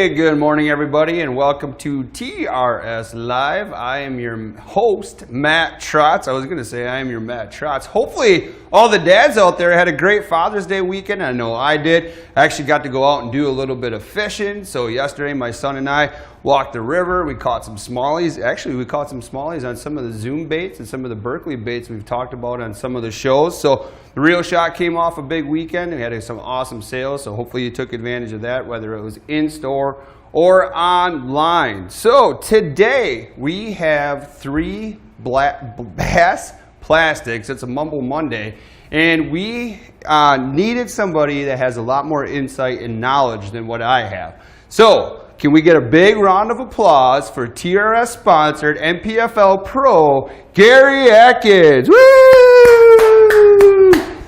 Hey, good morning everybody and welcome to TRS Live. I am your host, Matt Trotz. I was going to say I am your Matt Trotz. Hopefully all the dads out there had a great Father's Day weekend. I know I did. I actually got to go out and do a little bit of fishing. So yesterday my son and I walked the river. We caught some smallies. Actually, we caught some smallies on some of the Zoom baits and some of the Berkeley baits we've talked about on some of the shows. So the Reel Shot came off a big weekend. We had some awesome sales. So hopefully you took advantage of that, whether it was in store or online. So today we have 3 bass plastics. It's a Mumble Monday. And we needed somebody that has a lot more insight and knowledge than what I have. So can we get a big round of applause for TRS sponsored NPFL Pro, Gary Atkins. Woo!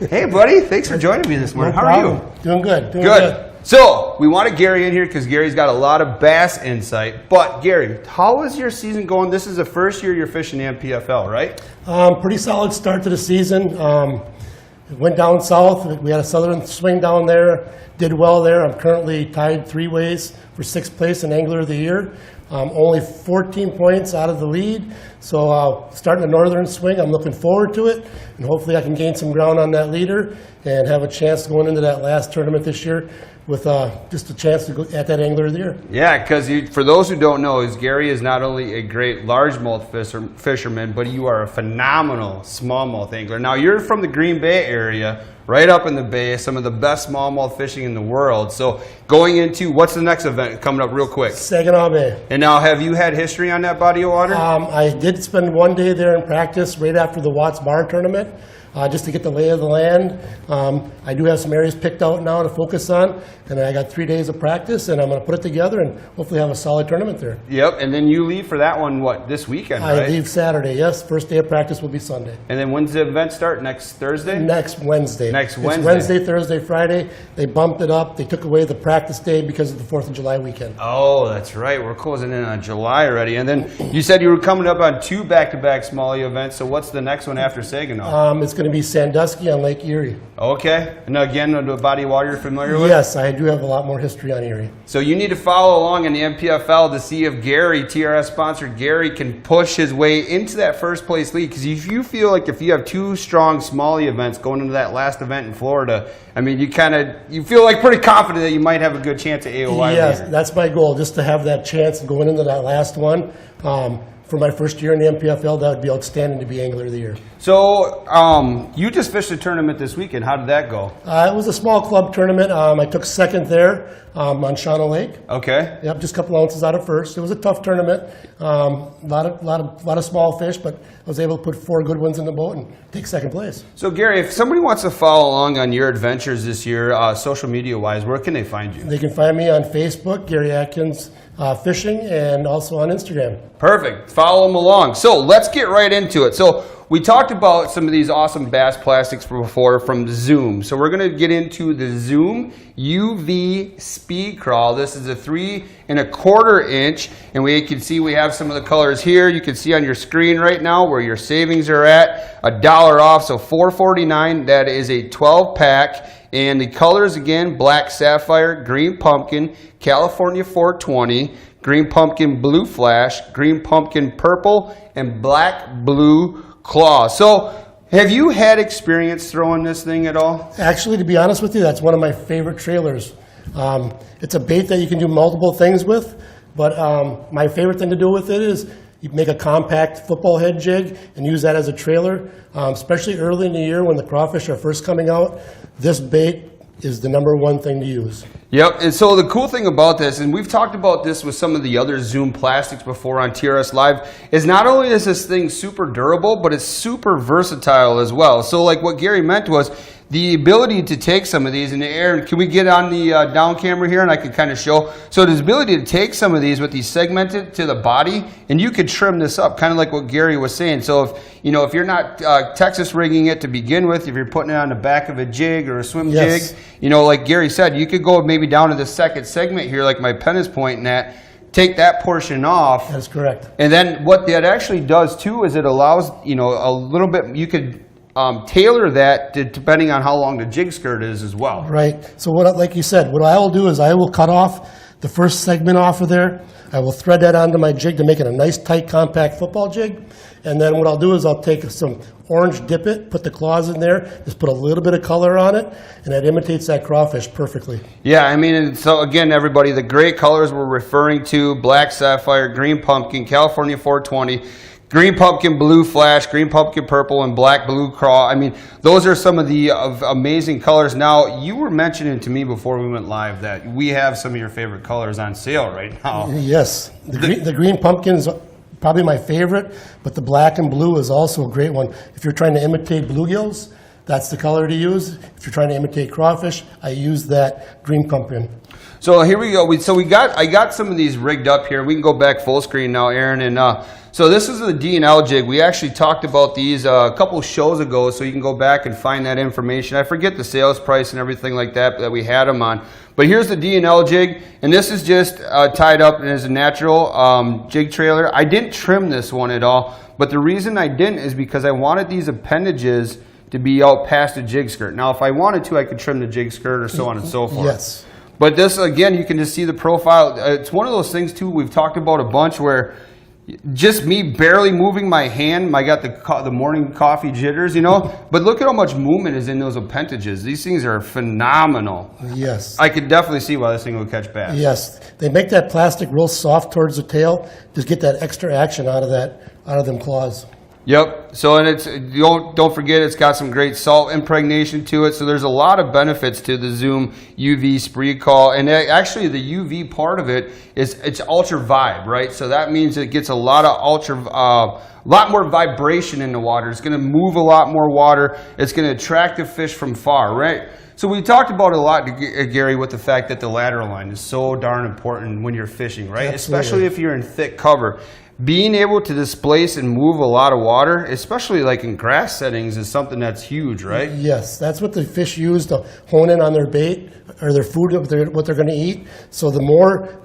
Hey buddy, thanks for joining me this morning. No How are you? Doing good. Doing good. So we wanted Gary in here because Gary's got a lot of bass insight. But Gary, how is your season going? This is the first year you're fishing the NPFL, right? Pretty solid start to the season. Went down south. We had a southern swing down there. Did well there. I'm currently tied 3 ways for 6th place in Angler of the Year. Only 14 points out of the lead. So starting the northern swing, I'm looking forward to it. And hopefully I can gain some ground on that leader and have a chance going into that last tournament this year with just a chance to go at that Angler of the Year. Yeah, because for those who don't know, Gary is not only a great largemouth fisherman, but you are a phenomenal smallmouth angler. Now, you're from the Green Bay area, right up in the Bay, some of the best smallmouth fishing in the world. So going into, what's the next event coming up real quick? Saginaw Bay. And now, have you had history on that body of water? I did spend 1 day there in practice right after the Watts Bar tournament. Just to get the lay of the land. I do have some areas picked out now to focus on, and I got 3 days of practice, and I'm going to put it together and hopefully have a solid tournament there. Yep, and then you leave for that one, what, this weekend, right? I leave Saturday, yes. First day of practice will be Sunday. And then when's the event start? Next Thursday? Next Wednesday. Next Wednesday. It's Wednesday, Thursday, Friday. They bumped it up. They took away the practice day because of the 4th of July weekend. Oh, that's right. We're closing in on July already. And then you said you were coming up on 2 back-to-back Smalley events, so what's the next one after Saginaw? It's going to be Sandusky on Lake Erie. Okay. And again, the body of water you're familiar with? Yes, I do have a lot more history on Erie. So you need to follow along in the NPFL to see if Gary, TRS-sponsored Gary, can push his way into that first place lead. Because if you feel like if you have 2 strong Smalley events going into that last event in Florida, I mean, you feel like pretty confident that you might have a good chance at AOY. Yes, later. that's my goal, just to have that chance going into that last one. For my first year in the NPFL, that would be outstanding to be Angler of the Year. So you just fished a tournament this weekend. How did that go? It was a small club tournament. I took 2nd there on Shauna Lake. Okay. Yep, just a couple ounces out of 1st. It was a tough tournament. A lot of small fish, but I was able to put 4 good ones in the boat and take 2nd place. So Gary, if somebody wants to follow along on your adventures this year, social media-wise, where can they find you? They can find me on Facebook, Gary Atkins Fishing, and also on Instagram. Perfect. Follow them along. So let's get right into it. So we talked about some of these awesome bass plastics before from Zoom. So we're going to get into the Zoom UV Speed Craw. This is a 3 1/4 inch, and we can see we have some of the colors here. You can see on your screen right now where your savings are at, $1 off, so $4.49. That is a 12-pack. And the colors again: black sapphire, green pumpkin, California 420, green pumpkin blue flash, green pumpkin purple, and black blue claw. So have you had experience throwing this thing at all? Actually, to be honest with you, that's one of my favorite trailers. It's a bait that you can do multiple things with, but my favorite thing to do with it is you make a compact football head jig and use that as a trailer, especially early in the year when the crawfish are first coming out. This bait is the #1 thing to use. Yep, and so the cool thing about this, and we've talked about this with some of the other Zoom plastics before on TRS Live, is not only is this thing super durable, but it's super versatile as well. So like what Gary meant was the ability to take some of these in the air. Can we get on the down camera here and I can kind of show? So the ability to take some of these with these segmented to the body, and you could trim this up, kind of like what Gary was saying. So if you're not Texas rigging it to begin with, if you're putting it on the back of a jig or a swim jig, like Gary said, you could go maybe down to the 2nd segment here, like my pen is pointing at, take that portion off. That's correct. And then what that actually does too is it allows, a little bit, you could tailor that depending on how long the jig skirt is as well. Right. So like you said, what I will do is I will cut off the first segment off of there. I will thread that onto my jig to make it a nice, tight, compact football jig. And then what I'll do is I'll take some orange dip it, put the claws in there, just put a little bit of color on it, and that imitates that crawfish perfectly. Yeah, I mean, and so again, everybody, the great colors we're referring to: black sapphire, green pumpkin, California 420, green pumpkin, blue flash, green pumpkin purple, and black blue craw. I mean, those are some of the amazing colors. Now, you were mentioning to me before we went live that we have some of your favorite colors on sale right now. Yes, the green pumpkin is probably my favorite, but the black and blue is also a great one. If you're trying to imitate bluegills, that's the color to use. If you're trying to imitate crawfish, I use that green pumpkin. So here we go. I got some of these rigged up here. We can go back full screen now, Aaron. And so this is the D&L jig. We actually talked about these a couple shows ago, so you can go back and find that information. I forget the sales price and everything like that we had them on. But here's the D&L jig, and this is just tied up as a natural jig trailer. I didn't trim this one at all, but the reason I didn't is because I wanted these appendages to be out past the jig skirt. Now, if I wanted to, I could trim the jig skirt or so on and so forth. Yes. But this, again, you can just see the profile. It's one of those things, too, we've talked about a bunch where just me barely moving my hand, I got the morning coffee jitters, you know. But look at how much movement is in those appendages. These things are phenomenal. Yes. I could definitely see why this thing would catch bass. Yes. They make that plastic real soft towards the tail. Just get that extra action out of them claws. Yep. So, and it's don't forget, it's got some great salt impregnation to it. So there's a lot of benefits to the Zoom UV Speed Craw, and actually the UV part of it is it's ultra vibe, right? So that means it gets a lot of lot more vibration in the water. It's going to move a lot more water. It's going to attract the fish from far, right? So we talked about it a lot, Gary, with the fact that the lateral line is so darn important when you're fishing, right? Absolutely. Especially if you're in thick cover. Being able to displace and move a lot of water, especially like in grass settings, is something that's huge, right? Yes, that's what the fish use to hone in on their bait or their food, what they're going to eat. So the more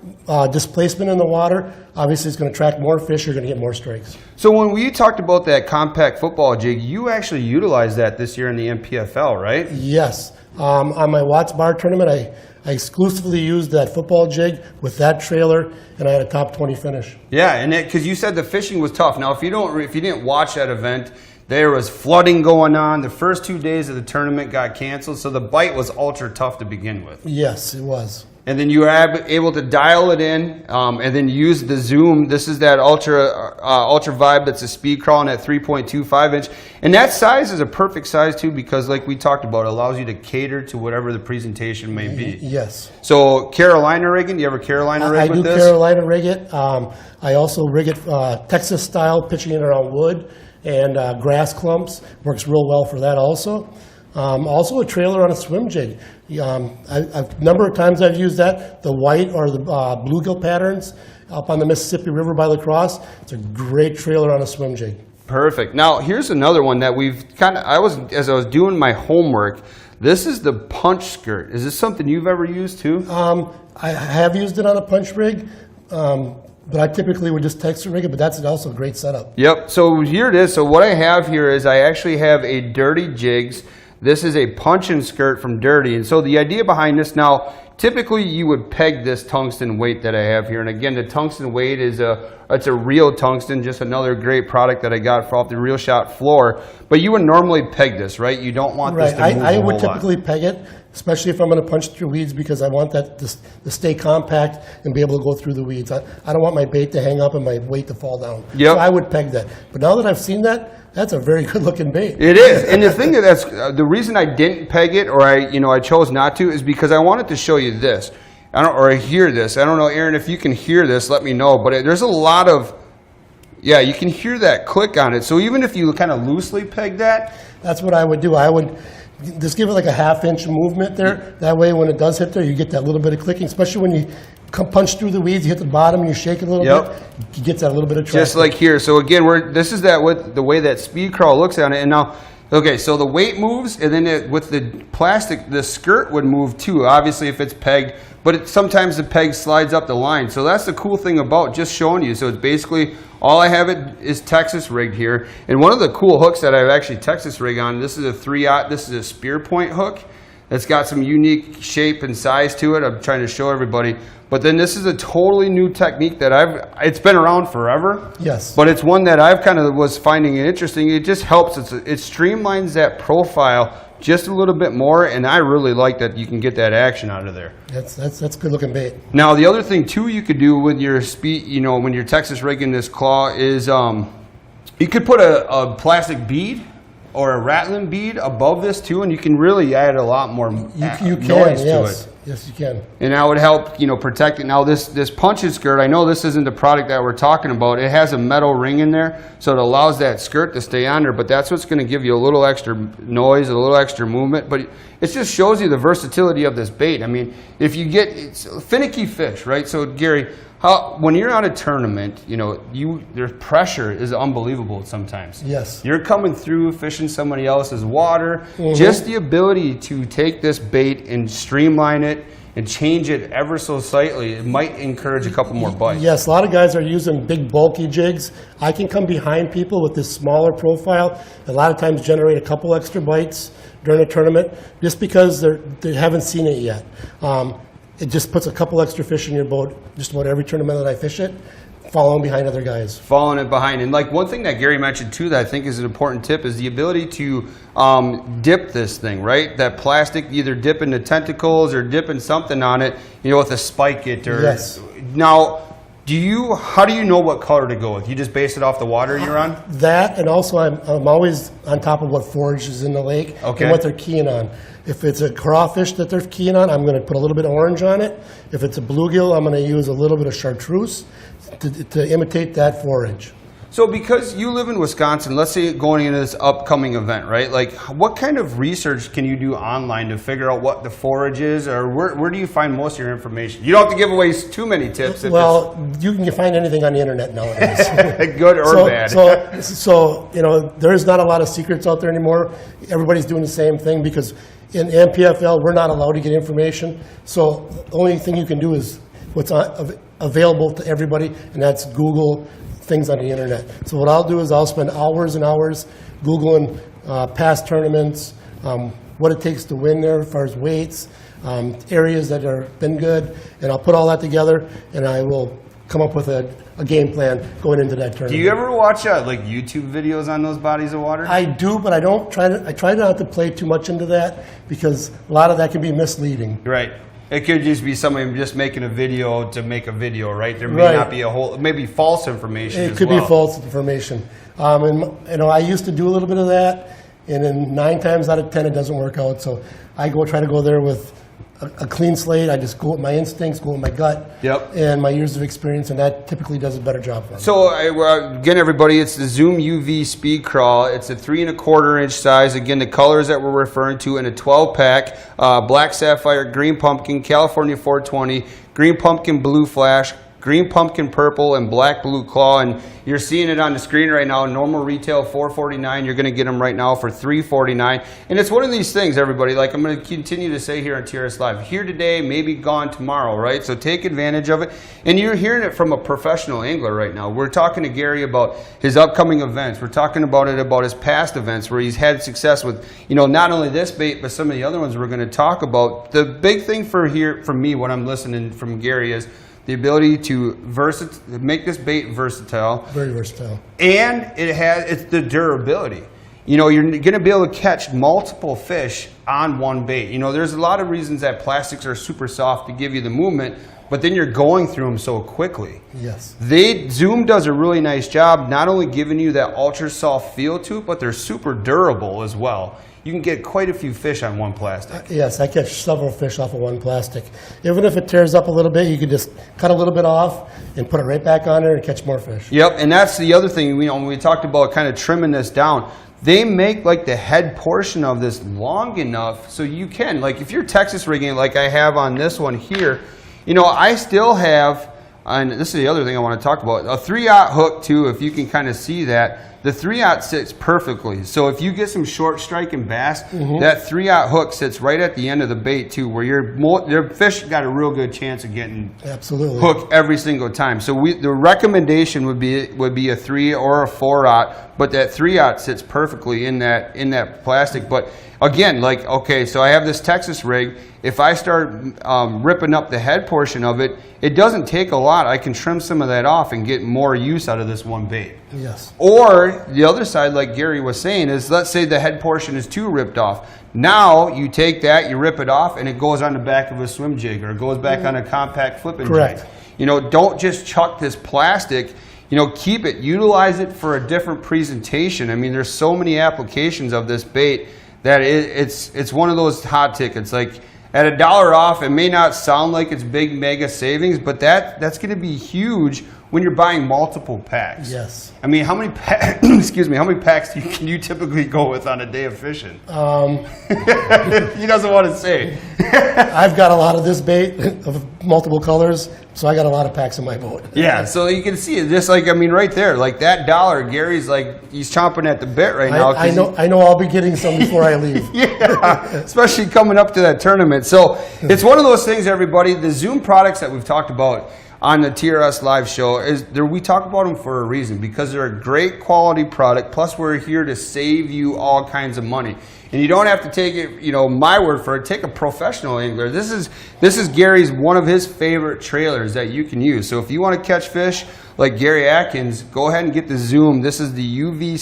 displacement in the water, obviously it's going to attract more fish, you're going to get more strikes. So when we talked about that compact football jig, you actually utilized that this year in the MPFL, right? Yes. On my Watts Bar tournament, I exclusively used that football jig with that trailer, and I had a top 20 finish. Yeah, and because you said the fishing was tough. Now, if you didn't watch that event, there was flooding going on. The first 2 days of the tournament got canceled, so the bite was ultra tough to begin with. Yes, it was. And then you were able to dial it in, and then use the zoom. This is that ultra vibe that's a Speed Craw and at 3.25 inch. And that size is a perfect size too, because like we talked about, it allows you to cater to whatever the presentation may be. Yes. So Carolina rigging, do you ever Carolina rig with this? I do Carolina rig it. I also rig it Texas style, pitching it around wood and grass clumps. Works real well for that also. Also a trailer on a swim jig. A number of times I've used that, the white or the bluegill patterns up on the Mississippi River by La Crosse. It's a great trailer on a swim jig. Perfect. Now here's another one that we've as I was doing my homework, this is the punch skirt. Is this something you've ever used too? I have used it on a punch rig, but I typically would just Texas rig it, but that's also a great setup. Yep. So here it is. So what I have here is I actually have a Dirty Jigs. This is a punch and skirt from Dirty. And so the idea behind this now, typically you would peg this tungsten weight that I have here. And again, the tungsten weight is it's a real tungsten, just another great product that I got off the Reel Shot floor. But you would normally peg this, right? You don't want this to move I a would whole typically lot. peg it, especially if I'm going to punch through weeds, because I want that to stay compact and be able to go through the weeds. I don't want my bait to hang up and my weight to fall down. Yep. So I would peg that. But now that I've seen that, that's a very good looking bait. It is, and the thing that's the reason I didn't peg it, or I chose not to, is because I wanted to show you this, or hear this. I don't know, Aaron, if you can hear this, let me know. But there's a lot of, yeah, you can hear that click on it. So even if you kind of loosely peg that, That's what I would do. I would just give it like a half-inch movement there. That way, when it does hit there, you get that little bit of clicking, especially when you punch through the weeds, you hit the bottom and you shake it a little bit, you get that little bit of traction. just like here. So again, this is the way that Speed Craw looks at it. And now, okay, so the weight moves, and then with the plastic, the skirt would move too, obviously if it's pegged, but sometimes the peg slides up the line. So that's the cool thing about just showing you. So it's basically, all I have it is Texas rigged here. And one of the cool hooks that I've actually Texas rig on, this is a 3/0, this is a spear point hook. It's got some unique shape and size to it. I'm trying to show everybody. But then this is a totally new technique that it's been around forever. Yes. But it's one that I've kind of was finding it interesting. It just helps. It streamlines that profile just a little bit more, and I really like that you can get that action out of there. That's good looking bait. Now the other thing too you could do with your speed, you know, when you're Texas rigging this claw is you could put a plastic bead or a rattling bead above this too, and you can really add a lot more noise to it. Yes, you can. And that would help, you know, protect it. Now this punching skirt, I know this isn't the product that we're talking about. It has a metal ring in there, so it allows that skirt to stay on there, but that's what's going to give you a little extra noise, a little extra movement. But it just shows you the versatility of this bait. I mean, if you get it's finicky fish, right? So Gary, when you're on a tournament, you know, their pressure is unbelievable sometimes. Yes. You're coming through fishing somebody else's water. Just the ability to take this bait and streamline it and change it ever so slightly, it might encourage a couple more bites. Yes, a lot of guys are using big bulky jigs. I can come behind people with this smaller profile, a lot of times generate a couple extra bites during a tournament just because they haven't seen it yet. It just puts a couple extra fish in your boat just about every tournament that I fish it, following behind other guys. Following it behind. And like one thing that Gary mentioned too that I think is an important tip is the ability to dip this thing, right? That plastic, either dip into tentacles or dip in something on it, you know, with a spike it or... Yes. Now, how do you know what color to go with? You just base it off the water you're on? That, and also I'm always on top of what forage is in the lake and what they're keying on. If it's a crawfish that they're keying on, I'm going to put a little bit of orange on it. If it's a bluegill, I'm going to use a little bit of chartreuse to imitate that forage. So because you live in Wisconsin, let's say going into this upcoming event, right? Like what kind of research can you do online to figure out what the forage is, or where do you find most of your information? You don't have to give away too many tips. Well, you can find anything on the internet nowadays. Good or bad. So, you know, there's not a lot of secrets out there anymore. Everybody's doing the same thing because in MPFL, we're not allowed to get information. So the only thing you can do is what's available to everybody, and that's Google things on the internet. So what I'll do is I'll spend hours and hours Googling past tournaments, what it takes to win there as far as weights, areas that have been good, and I'll put all that together, and I will come up with a game plan going into that tournament. Do you ever watch like YouTube videos on those bodies of water? I do, but I try not to play too much into that because a lot of that can be misleading. Right. It could just be somebody just making a video to make a video, right? There may not be maybe false information. It could be false information. And you know, I used to do a little bit of that, and then 9 times out of 10 it doesn't work out. So I try to go there with a clean slate. I just go with my instincts, go with my gut, and my years of experience, and that typically does a better job for me. So again, everybody, it's the Zoom UV Speed Craw. It's a 3 1/4 inch size. Again, the colors that we're referring to in a 12-pack: black sapphire, green pumpkin, California 420, green pumpkin blue flash, green pumpkin purple, and black blue claw. And you're seeing it on the screen right now. Normal retail $449. You're going to get them right now for $349. And it's one of these things, everybody, like I'm going to continue to say here on TRS Live, here today, maybe gone tomorrow, right? So take advantage of it. And you're hearing it from a professional angler right now. We're talking to Gary about his upcoming events. We're talking about his past events where he's had success with, you know, not only this bait, but some of the other ones we're going to talk about. The big thing for me, what I'm listening from Gary is the ability to make this bait versatile. Very versatile. And it's the durability. You know, you're going to be able to catch multiple fish on one bait. You know, there's a lot of reasons that plastics are super soft to give you the movement, but then you're going through them so quickly. Yes. Zoom does a really nice job not only giving you that ultra soft feel to it, but they're super durable as well. You can get quite a few fish on one plastic. Yes, I catch several fish off of one plastic. Even if it tears up a little bit, you can just cut a little bit off and put it right back on there and catch more fish. Yep, and that's the other thing. When we talked about kind of trimming this down, they make like the head portion of this long enough so you can, like if you're Texas rigging like I have on this one here, you know, I still have, and this is the other thing I want to talk about, a 3/0 hook too, if you can kind of see that. the 3/0 sits perfectly. So if you get some short striking bass, Mm-hmm. that 3/0 hook sits right at the end of the bait too, where your fish got a real good chance of getting Absolutely. hooked every single time. So the recommendation would be a 3 or a 4/0, but that 3/0 sits perfectly in that plastic. But again, like, okay, so I have this Texas rig. If I start ripping up the head portion of it, it doesn't take a lot. I can trim some of that off and get more use out of this one bait. Yes. Or the other side, like Gary was saying, is let's say the head portion is too ripped off. Now you take that, you rip it off, and it goes on the back of a swim jig, or it goes back on a compact flipping Correct. jig. You know, don't just chuck this plastic. You know, keep it, utilize it for a different presentation. I mean, there's so many applications of this bait that it's one of those hot tickets. Like, at $1 off, it may not sound like it's big mega savings, but that's going to be huge when you're buying multiple packs. Yes. I mean, how many excuse me, how many packs can you typically go with on a day of fishing? He doesn't want to say. I've got a lot of this bait of multiple colors, so I got a lot of packs in my boat. Yeah, so you can see it just like, I mean, right there, like that $1, Gary's like, he's chomping at the bit right now. I know I'll be getting some before I leave. Yeah, especially coming up to that tournament. So it's one of those things, everybody. The Zoom products that we've talked about on the TRS Live show, we talk about them for a reason, because they're a great quality product. Plus, we're here to save you all kinds of money. And you don't have to take it, you know, my word for it. Take a professional angler. This is Gary's, one of his favorite trailers that you can use. So if you want to catch fish like Gary Atkins, go ahead and get the Zoom. This is the UV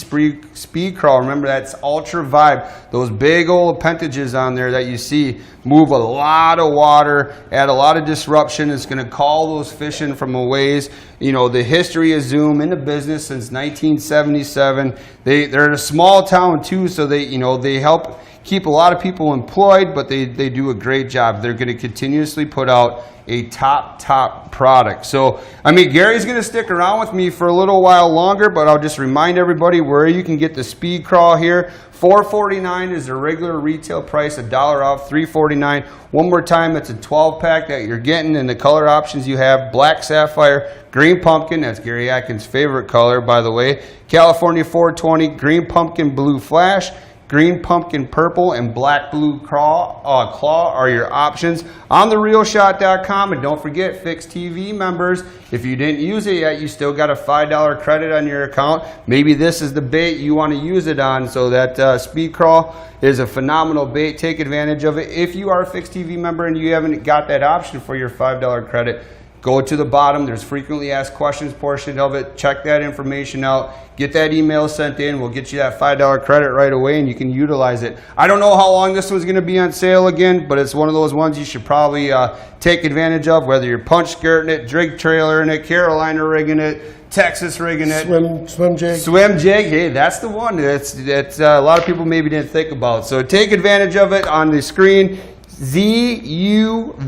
Speed Craw. Remember, that's ultra vibe. Those big old appendages on there that you see move a lot of water, add a lot of disruption. It's going to call those fish in from a ways. You know, the history of Zoom in the business since 1977. They're in a small town too, so they help keep a lot of people employed, but they do a great job. They're going to continuously put out a top product. So, I mean, Gary's going to stick around with me for a little while longer, but I'll just remind everybody where you can get the Speed Craw here. $4.49 is the regular retail price, $1 off, $3.49. One more time, it's a 12-pack that you're getting, and the color options you have: black sapphire, green pumpkin, that's Gary Atkins' favorite color, by the way, California 420, green pumpkin blue flash, green pumpkin purple, and black blue claw are your options on therealshot.com. And don't forget, Fix TV members, if you didn't use it yet, you still got a $5 credit on your account. Maybe this is the bait you want to use it on. So that Speed Craw is a phenomenal bait. Take advantage of it. If you are a Fix TV member and you haven't got that option for your $5 credit, go to the bottom. There's frequently asked questions portion of it. Check that information out. Get that email sent in. We'll get you that $5 credit right away, and you can utilize it. I don't know how long this one's going to be on sale again, but it's one of those ones you should probably take advantage of, whether you're punch skirting it, drag trailering it, Carolina rigging it, Texas rigging it. Swim jig. Swim jig, hey, that's the one. That's a lot of people maybe didn't think about. So take advantage of it on the screen. ZUVSC,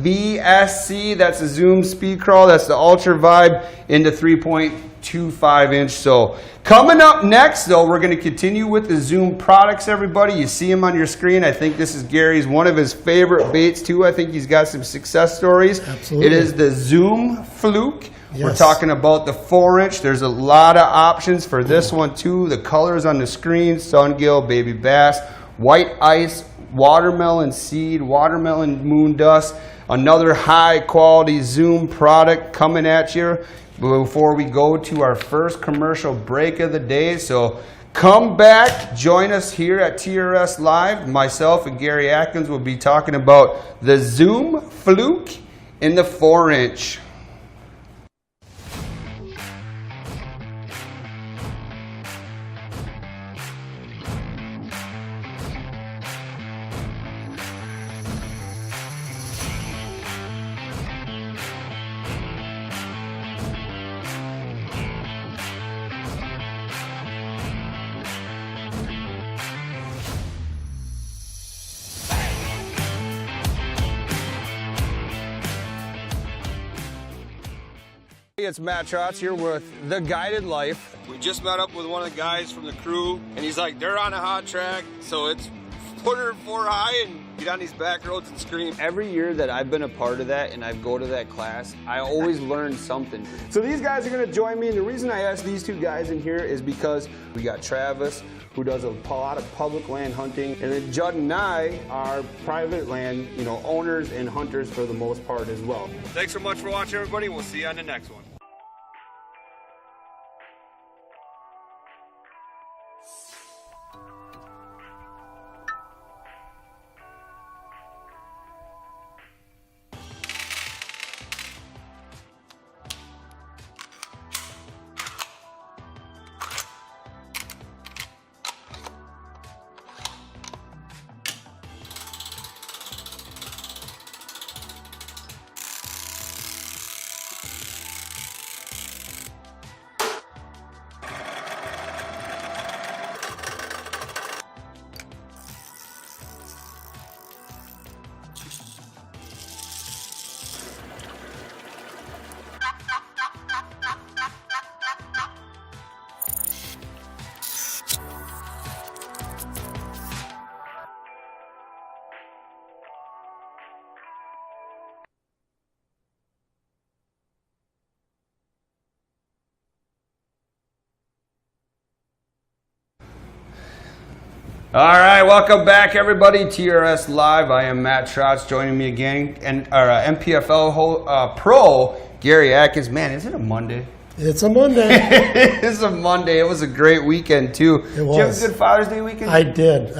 that's a Zoom Speed Craw. That's the Ultra Vibe into 3.25 inch. So coming up next, though, we're going to continue with the Zoom products, everybody. You see them on your screen. I think this is Gary's, one of his favorite baits, too. I think he's got some success stories. Absolutely. It is the Zoom Fluke. Yes. We're talking about the 4-inch. There's a lot of options for this one, too. The colors on the screen: sungill, baby bass, white ice, watermelon seed, watermelon moon dust. Another high quality Zoom product coming at you before we go to our first commercial break of the day. So come back, join us here at TRS Live. Myself and Gary Atkins will be talking about the Zoom Fluke in the 4-inch. It's Matt Trotz here with The Guided Life. We just met up with one of the guys from the crew, and he's like, they're on a hot track, so it's put her 4 high and get on these back roads and scream. Every year that I've been a part of that and I go to that class, I always learn something. So these guys are gonna join me, and the reason I asked these 2 guys in here is because we got Travis, who does a lot of public land hunting, and then Judd and I are private land, owners and hunters for the most part as well. Thanks so much for watching, everybody. We'll see you on the next one. All right, welcome back, everybody. TRS Live. I am Matt Trotz. Joining me again, and our MPFL pro Gary Atkins. Man, is it a Monday? It's a Monday. It's a Monday. It was a great weekend too. It was. Did you have a good Father's Day weekend? I did.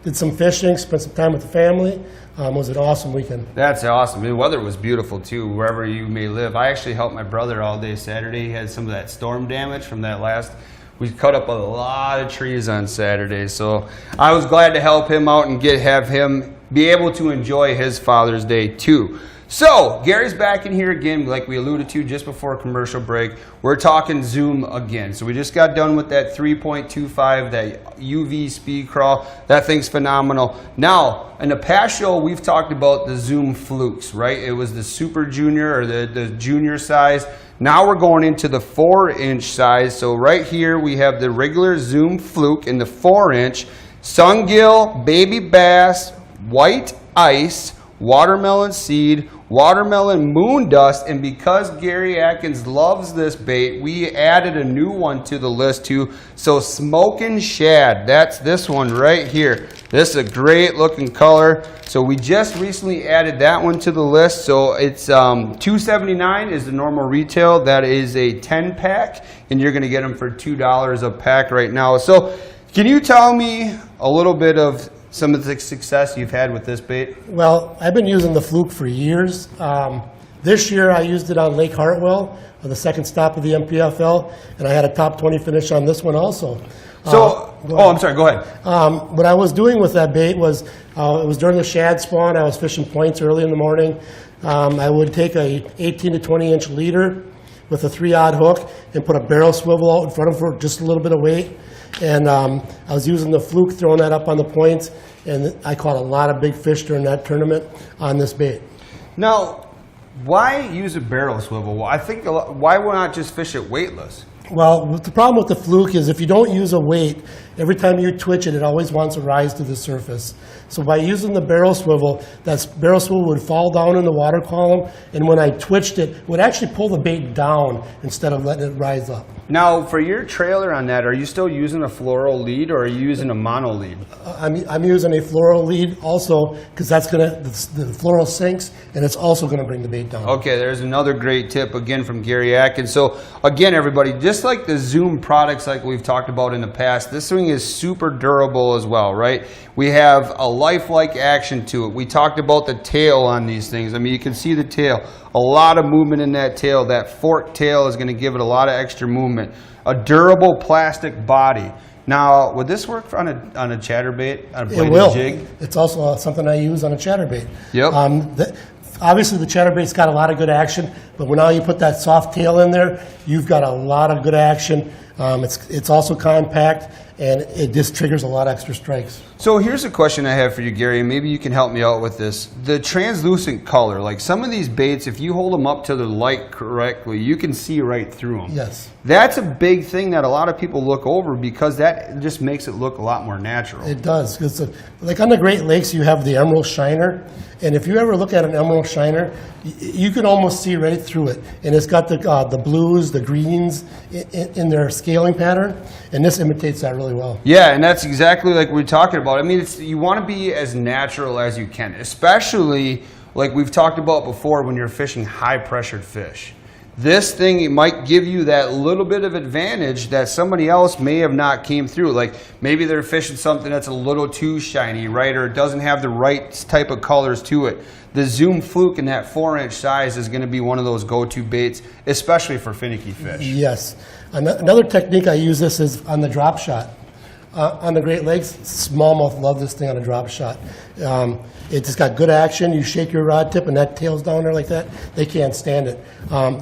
Did some fishing, spent some time with the family. It was an awesome weekend. That's awesome. The weather was beautiful too, wherever you may live. I actually helped my brother all day Saturday. He had some of that storm damage from that last. We cut up a lot of trees on Saturday, so I was glad to help him out and have him be able to enjoy his Father's Day too. So, Gary's back in here again, like we alluded to just before commercial break. We're talking zoom again. So we just got done with that 3.25, that UV Speed Craw. That thing's phenomenal. Now, in the past show, we've talked about the zoom flukes, right? It was the super junior or the junior size. Now we're going into the 4-inch size. So right here we have the regular zoom fluke in the 4-inch, sungill, baby bass, white ice, watermelon seed, watermelon moon dust, and because Gary Atkins loves this bait, we added a new one to the list too. So smoking shad, that's this one right here. This is a great looking color. So we just recently added that one to the list. So it's $2.79 is the normal retail. That is a 10-pack, and you're going to get them for $2 a pack right now. So can you tell me a little bit of some of the success you've had with this bait? Well, I've been using the fluke for years. This year I used it on Lake Hartwell, on the second stop of the MPFL, and I had a top 20 finish on this one also. So, I'm sorry, go ahead. What I was doing with that bait was, it was during the shad spawn. I was fishing points early in the morning. I would take a 18 to 20 inch leader with a 3-aught hook and put a barrel swivel out in front of it for just a little bit of weight. And I was using the fluke, throwing that up on the points, and I caught a lot of big fish during that tournament on this bait. Now, why use a barrel swivel? Well, I think why not just fish it weightless? Well, the problem with the fluke is if you don't use a weight, every time you twitch it, it always wants to rise to the surface. So by using the barrel swivel, that barrel swivel would fall down in the water column, and when I twitched it, it would actually pull the bait down instead of letting it rise up. Now, for your trailer on that, are you still using a fluoro lead or are you using a mono lead? I'm using a fluoro lead also because that's gonna the fluoro sinks and it's also gonna bring the bait down. Okay, there's another great tip again from Gary Atkins. So again, everybody, just like the Zoom products like we've talked about in the past, this thing is super durable as well, right? We have a lifelike action to it. We talked about the tail on these things. I mean, you can see the tail. A lot of movement in that tail. That forked tail is going to give it a lot of extra movement. A durable plastic body. Now, would this work on a chatterbait, on a bladed jig? It's also something I use on a chatterbait. Yep. Obviously, the chatterbait's got a lot of good action, but when now you put that soft tail in there, you've got a lot of good action. It's also compact, and it just triggers a lot of extra strikes. So here's a question I have for you, Gary, and maybe you can help me out with this. The translucent color, like some of these baits, if you hold them up to the light correctly, you can see right through them. Yes. That's a big thing that a lot of people look over because that just makes it look a lot more natural. It does. Because like on the Great Lakes, you have the emerald shiner. And if you ever look at an emerald shiner, you can almost see right through it. And it's got the blues, the greens in their scaling pattern. And this imitates that really well. Yeah, and that's exactly like we're talking about. I mean, you want to be as natural as you can, especially like we've talked about before when you're fishing high-pressured fish. This thing, it might give you that little bit of advantage that somebody else may have not came through. Like maybe they're fishing something that's a little too shiny, right? Or it doesn't have the right type of colors to it. The Zoom Fluke in that 4-inch size is going to be one of those go-to baits, especially for finicky fish. Yes. Another technique I use this is on the drop shot. On the Great Lakes, smallmouth love this thing on a drop shot. It's just got good action. You shake your rod tip and that tail's down there like that. They can't stand it.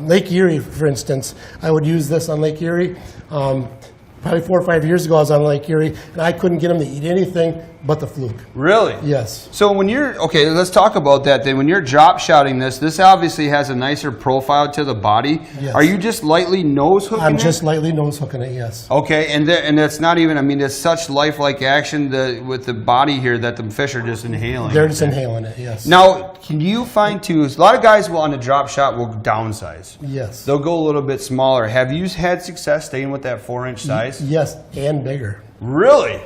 Lake Erie, for instance, I would use this on Lake Erie. Probably 4 or 5 years ago, I was on Lake Erie, and I couldn't get them to eat anything but the fluke. Really? Yes. So when you're, okay, let's talk about that then. When you're drop shotting this obviously has a nicer profile to the body. Yes. Are you just lightly nose hooking I'm it? just lightly nose hooking it, yes. Okay, and that's not even, I mean, there's such lifelike action with the body here that the fish are just inhaling. They're just inhaling it, yes. Now, can you find too, a lot of guys will on a drop shot will downsize. Yes. They'll go a little bit smaller. Have you had success staying with that 4-inch size? Yes, and bigger. Really?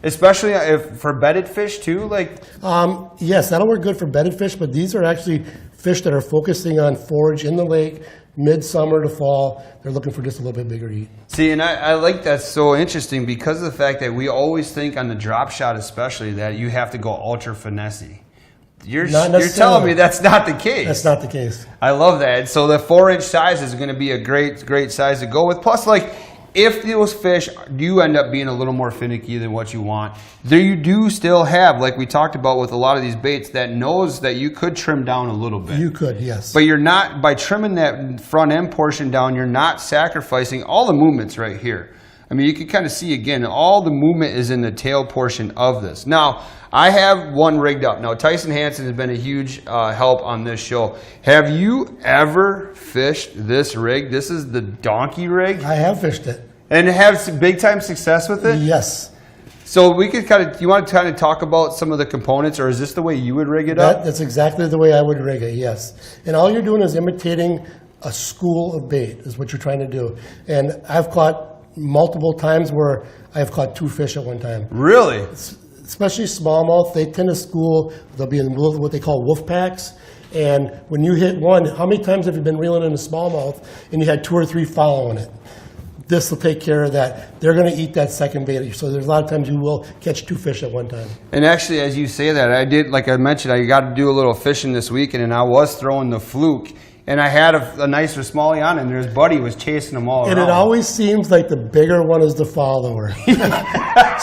Especially for bedded fish too? Like, yes, that'll work good for bedded fish, but these are actually fish that are focusing on forage in the lake, midsummer to fall. They're looking for just a little bit bigger eat. See, and I like that so interesting because of the fact that we always think on the drop shot especially that you have to go ultra finessey. You're telling me that's not the case. That's not the case. I love that. So the 4-inch size is going to be a great size to go with. Plus, like, if those fish do end up being a little more finicky than what you want, there you do still have, like we talked about with a lot of these baits, that nose that you could trim down a little bit. You could, yes. But you're not, by trimming that front end portion down, you're not sacrificing all the movements right here. I mean, you can kind of see, again, all the movement is in the tail portion of this. Now, I have one rigged up. Now, Tyson Hansen has been a huge help on this show. Have you ever fished this rig? This is the donkey rig. I have fished it. And have some big time success with it? Yes. So we could kind of, you want to kind of talk about some of the components, or is this the way you would rig it up? That's exactly the way I would rig it, yes. And all you're doing is imitating a school of bait is what you're trying to do. And I've caught multiple times where I've caught 2 fish at one time. Really? Especially smallmouth, they tend to school, they'll be in what they call wolf packs. And when you hit one, how many times have you been reeling in a smallmouth and you had 2 or 3 following it? This will take care of that. They're going to eat that second bait. So there's a lot of times you will catch 2 fish at one time. And actually, as you say that, I did, like I mentioned, I got to do a little fishing this weekend, and I was throwing the fluke. And I had a nicer smallie on, and his buddy was chasing them all around. And it always seems like the bigger one is the follower.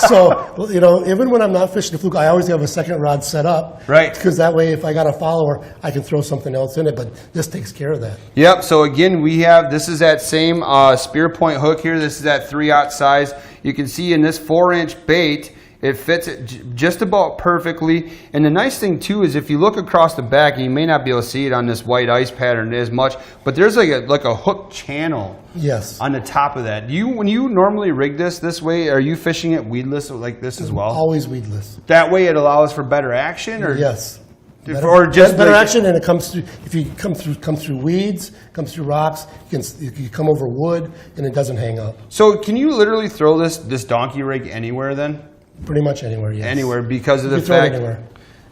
So, you know, even when I'm not fishing the fluke, I always have a second rod set up. Right. Because that way, if I got a follower, I can throw something else in it. But this takes care of that. Yep. So again, we have, this is that same spear point hook here. This is that 3/0 size. You can see in this 4-inch bait, it fits it just about perfectly. And the nice thing too is if you look across the back, and you may not be able to see it on this white ice pattern as much, but there's like a hook channel. Yes. On the top of that. When you normally rig this way, are you fishing it weedless like this as well? Always weedless. That way it allows for better action, or yes. Or just better action, and it comes through. If you come through weeds, comes through rocks, you can come over wood, and it doesn't hang up. So can you literally throw this donkey rig anywhere then? Pretty much anywhere, yes. Anywhere, because of the fact. Throw it anywhere.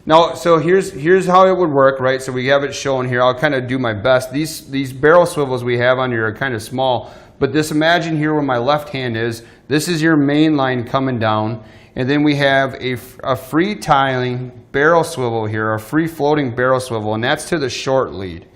Now, so here's how it would work, right? So we have it shown here. I'll kind of do my best. These barrel swivels we have on here are kind of small, but imagine here where my left hand is. This is your main line coming down, and then we have a free tiling barrel swivel here, a free floating barrel swivel, and that's to the short lead.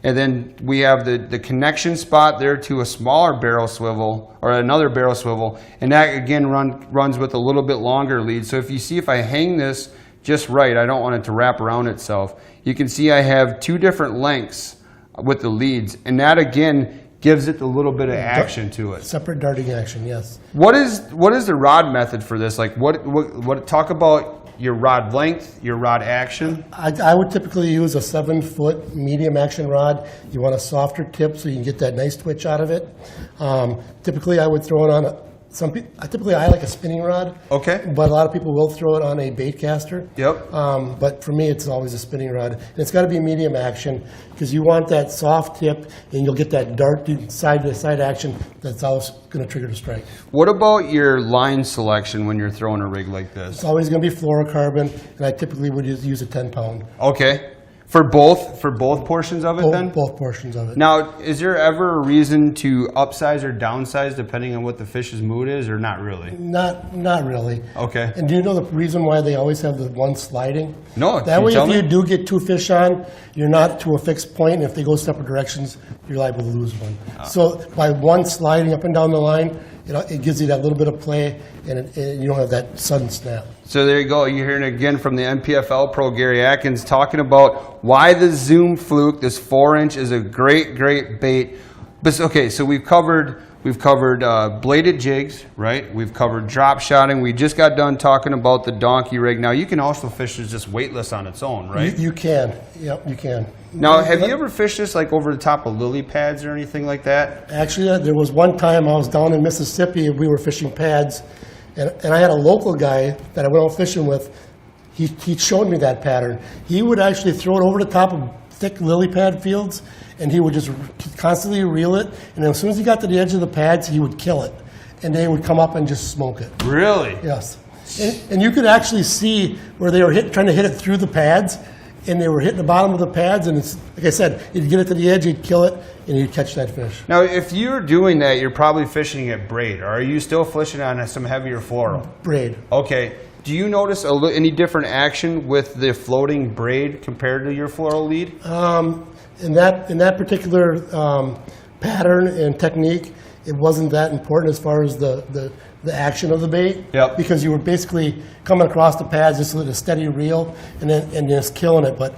And then we have the connection spot there to a smaller barrel swivel, or another barrel swivel, and that again runs with a little bit longer lead. So if you see, if I hang this just right, I don't want it to wrap around itself, you can see I have 2 different lengths with the leads, and that again gives it a little bit of action to it. Separate darting action, yes. What is the rod method for this? Like what talk about your rod length, your rod action? I would typically use a 7-foot medium action rod. You want a softer tip so you can get that nice twitch out of it. Typically, I would throw it on I like a spinning rod. Okay. But a lot of people will throw it on a bait caster. Yep. But for me, it's always a spinning rod. And it's got to be medium action because you want that soft tip and you'll get that dart side-to-side action that's always going to trigger the strike. What about your line selection when you're throwing a rig like this? It's always going to be fluorocarbon, and I typically would use a 10-pound. Okay. For both portions of it then? Both portions of it. Now, is there ever a reason to upsize or downsize depending on what the fish's mood is, or not really? Not really. Okay. And do you know the reason why they always have the one sliding? No, That way, tell if me? you do get 2 fish on, you're not to a fixed point, and if they go separate directions, you're liable to lose one. So by one sliding up and down the line, it gives you that little bit of play, and you don't have that sudden snap. So there you go. You're hearing again from the MPFL pro Gary Atkins talking about why the Zoom Fluke, this 4-inch, is a great bait. But okay, so we've covered bladed jigs, right? We've covered drop shotting. We just got done talking about the donkey rig. Now you can also fish this just weightless on its own, right? You can. Yep, you can. Now, have you ever fished this like over the top of lily pads or anything like that? Actually, there was one time I was down in Mississippi and we were fishing pads, and I had a local guy that I went out fishing with. He showed me that pattern. He would actually throw it over the top of thick lily pad fields, and he would just constantly reel it, and as soon as he got to the edge of the pads, he would kill it, and they would come up and just smoke it. Really? Yes. And you could actually see where they were trying to hit it through the pads, and they were hitting the bottom of the pads, and it's, like I said, you'd get it to the edge, you'd kill it, and you'd catch that fish. Now, if you're doing that, you're probably fishing at braid. Or are you still fishing on some heavier fluoro? Braid. Okay. Do you notice any different action with the floating braid compared to your fluoro lead? In that particular pattern and technique, it wasn't that important as far as the action of the bait. Yep. Because you were basically coming across the pads just with a steady reel and just killing it. But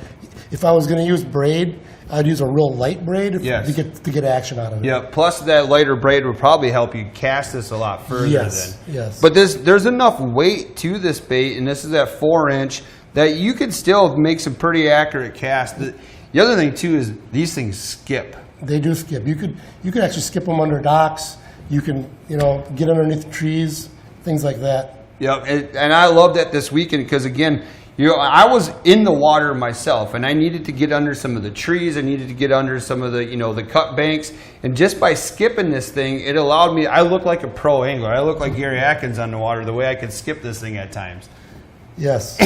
if I was going to use braid, I'd use a real light braid to get action out of it. Yeah. Plus, that lighter braid would probably help you cast this a lot further. Yes. Then. Yes. But there's enough weight to this bait, and this is at 4-inch, that you could still make some pretty accurate casts. The other thing too is these things skip. They do skip. You could actually skip them under docks. You can get underneath trees, things like that. Yep, and I love that this weekend because again, I was in the water myself, and I needed to get under some of the trees. I needed to get under some of the the cut banks, and just by skipping this thing, it allowed me. I look like a pro angler. I look like Gary Atkins on the water the way I could skip this thing at times. Yes.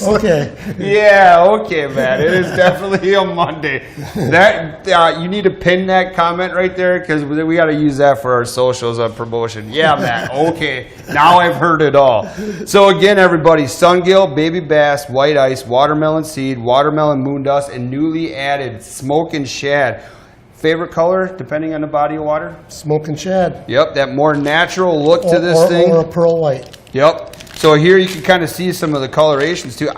Okay. Yeah, okay, man. It is definitely a Monday. That you need to pin that comment right there because we got to use that for our socials on promotion. Yeah, Matt. Okay. Now I've heard it all. So again, everybody, sungill, baby bass, white ice, watermelon seed, watermelon moon dust, and newly added smoking shad. Favorite color, depending on the body of water? Smoking shad. Yep, that more natural look to this thing. Or a pearl white. Yep. So here you can kind of see some of the colorations too.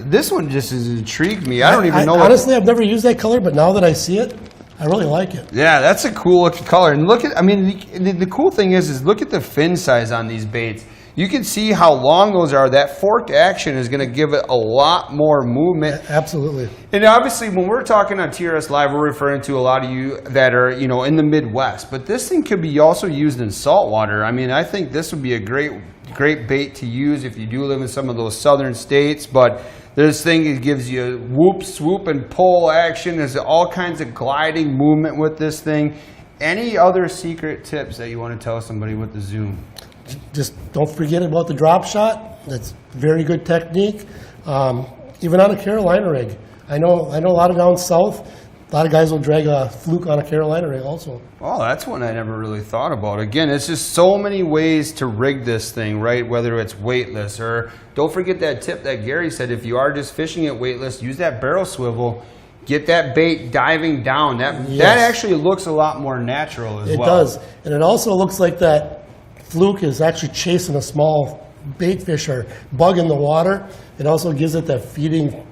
This one just has intrigued me. I don't even know. Honestly, I've never used that color, but now that I see it, I really like it. Yeah, that's a cool looking color. And look at, the cool thing is look at the fin size on these baits. You can see how long those are. That forked action is going to give it a lot more movement. Absolutely. And obviously, when we're talking on TRS Live, we're referring to a lot of you that are, in the Midwest. But this thing could be also used in saltwater. I think this would be a great bait to use if you do live in some of those southern states. But this thing, it gives you whoop, swoop, and pull action. There's all kinds of gliding movement with this thing. Any other secret tips that you want to tell somebody with the Zoom? Just don't forget about the drop shot. That's very good technique. Even on a Carolina rig. I know a lot of down south, a lot of guys will drag a fluke on a Carolina rig also. Oh, that's one I never really thought about. Again, it's just so many ways to rig this thing, right? Whether it's weightless or don't forget that tip that Gary said, if you are just fishing it weightless, use that barrel swivel. Get that bait diving down. That actually looks a lot more natural as well. It does. And it also looks like that fluke is actually chasing a small bait fish or bug in the water. It also gives it that feeding,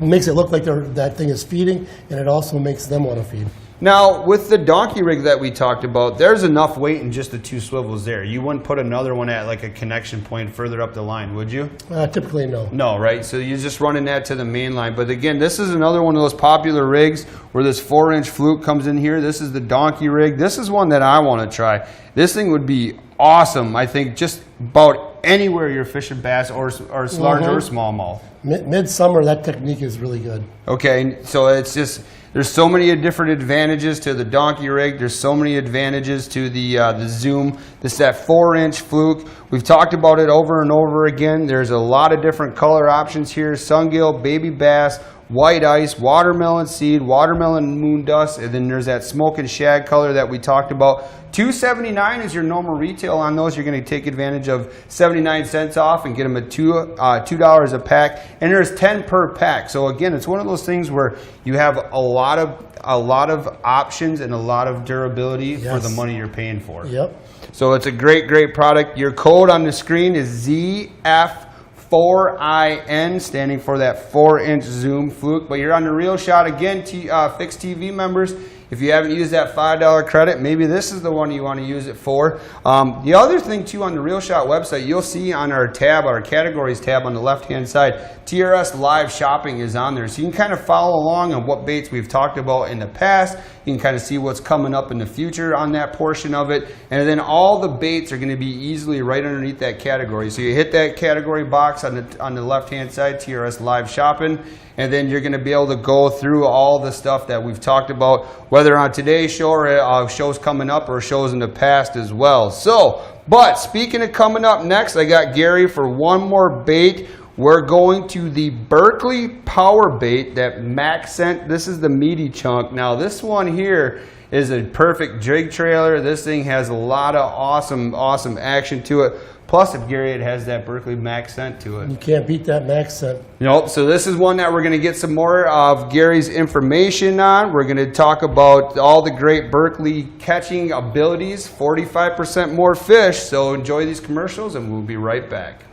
makes it look like that thing is feeding, and it also makes them want to feed. Now, with the donkey rig that we talked about, there's enough weight in just the 2 swivels there. You wouldn't put another one at like a connection point further up the line, would you? Typically, no. No, right? So you're just running that to the main line. But again, this is another one of those popular rigs where this 4-inch fluke comes in here. This is the donkey rig. This is one that I want to try. This thing would be awesome, I think, just about anywhere you're fishing bass or large or smallmouth. Midsummer, that technique is really good. Okay, so it's just, there's so many different advantages to the donkey rig. There's so many advantages to the Zoom. This is that 4-inch fluke. We've talked about it over and over again. There's a lot of different color options here. Sungill, baby bass, white ice, watermelon seed, watermelon moon dust, and then there's that smoke and shad color that we talked about. $2.79 is your normal retail on those. You're going to take advantage of 79 cents off and get them at $2 a pack. And there's 10 per pack. So again, it's one of those things where you have a lot of options and a lot of durability for the money you're paying for. Yep. So it's a great, great product. Your code on the screen is ZF4IN, standing for that 4-inch Zoom fluke. But you're on the Real Shot again, fixed TV members. If you haven't used that $5 credit, maybe this is the one you want to use it for. The other thing too, on the Real Shot website, you'll see on our tab, our categories tab on the left-hand side, TRS Live Shopping is on there. So you can kind of follow along on what baits we've talked about in the past. You can kind of see what's coming up in the future on that portion of it. And then all the baits are going to be easily right underneath that category. So you hit that category box on the left-hand side, TRS Live Shopping, and then you're going to be able to go through all the stuff that we've talked about, whether on today's show or shows coming up or shows in the past as well. So, but speaking of coming up next, I got Gary for one more bait. We're going to the Berkley Power Bait that Max sent. This is the meaty chunk. Now this one here is a perfect jig trailer. This thing has a lot of awesome action to it. Plus, if Gary, it has that Berkley Max scent to it. You can't beat that Max scent. Nope. So this is one that we're going to get some more of Gary's information on. We're going to talk about all the great Berkley catching abilities, 45% more fish. So enjoy these commercials and we'll be right back.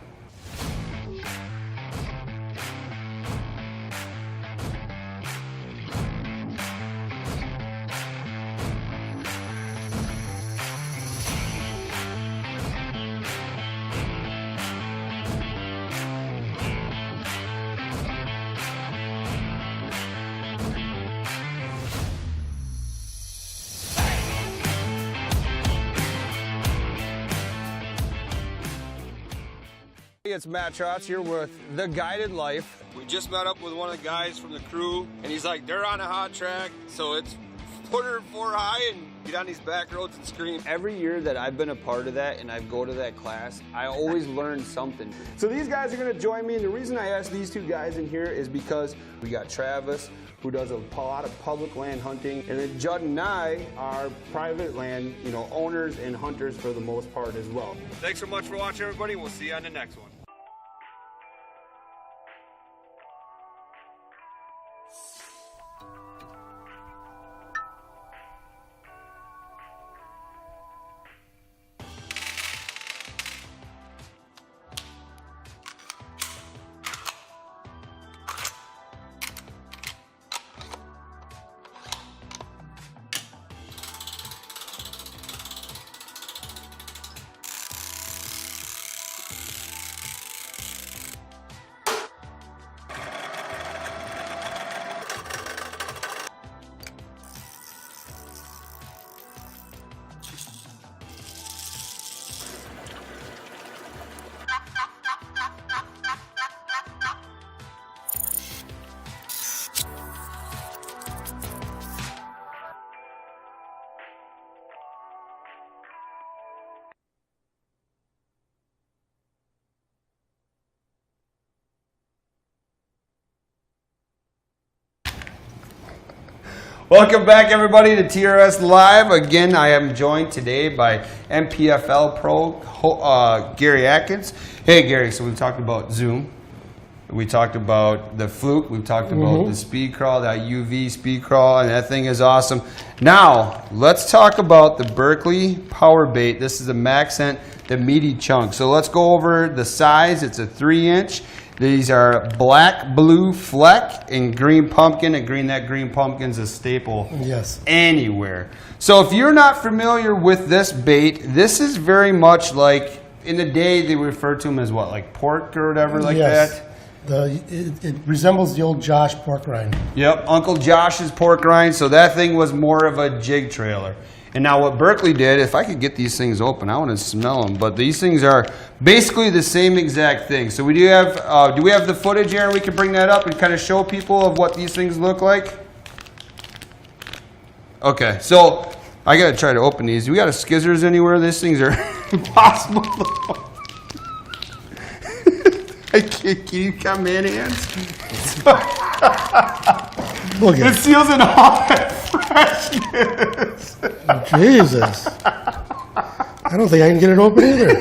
It's Matt Trotz here with The Guided Life. We just met up with one of the guys from the crew, and he's like, they're on a hot track, so it's put her 4 high and get on these back roads and scream. Every year that I've been a part of that and I go to that class, I always learn something. So these guys are going to join me, and the reason I asked these 2 guys in here is because we got Travis, who does a lot of public land hunting, and then Judd and I are private land, owners and hunters for the most part as well. Thanks so much for watching, everybody. We'll see you on the next one. Welcome back, everybody, to TRS Live. Again, I am joined today by MPFL Pro Gary Atkins. Hey, Gary, so we've talked about Zoom. We talked about the Fluke. We've talked about the Speed Craw, that UV Speed Craw, and that thing is awesome. Now, let's talk about the Berkley Power Bait. This is a Max scent, the meaty chunk. So let's go over the size. It's a 3-inch. These are black, blue fleck, and green pumpkin. And that green pumpkin's a staple anywhere. So if you're not familiar with this bait, this is very much like, in the day they referred to them as what, like pork or whatever like that? It resembles the old Josh pork rind. Yep, Uncle Josh's pork rind. So that thing was more of a jig trailer. And now what Berkeley did, if I could get these things open, I want to smell them. But these things are basically the same exact thing. So we do we have the footage, Aaron? We can bring that up and kind of show people of what these things look like. Okay, so I got to try to open these. Do we got a skizzers anywhere? These things are impossible. Can you got man hands? Look at it seals in all that freshness. Jesus. I don't think I can get it open either.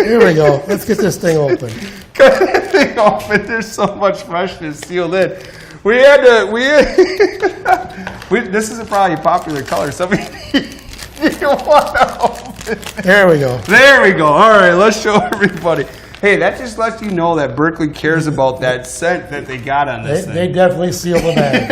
Here we go. Let's get this thing open. Cut that thing open. There's so much freshness sealed in. This is a probably popular color. Somebody you want to open it. There we go. There we go. All right, let's show everybody. Hey, that just lets you know that Berkeley cares about that scent that they got on this thing. They definitely seal the bag.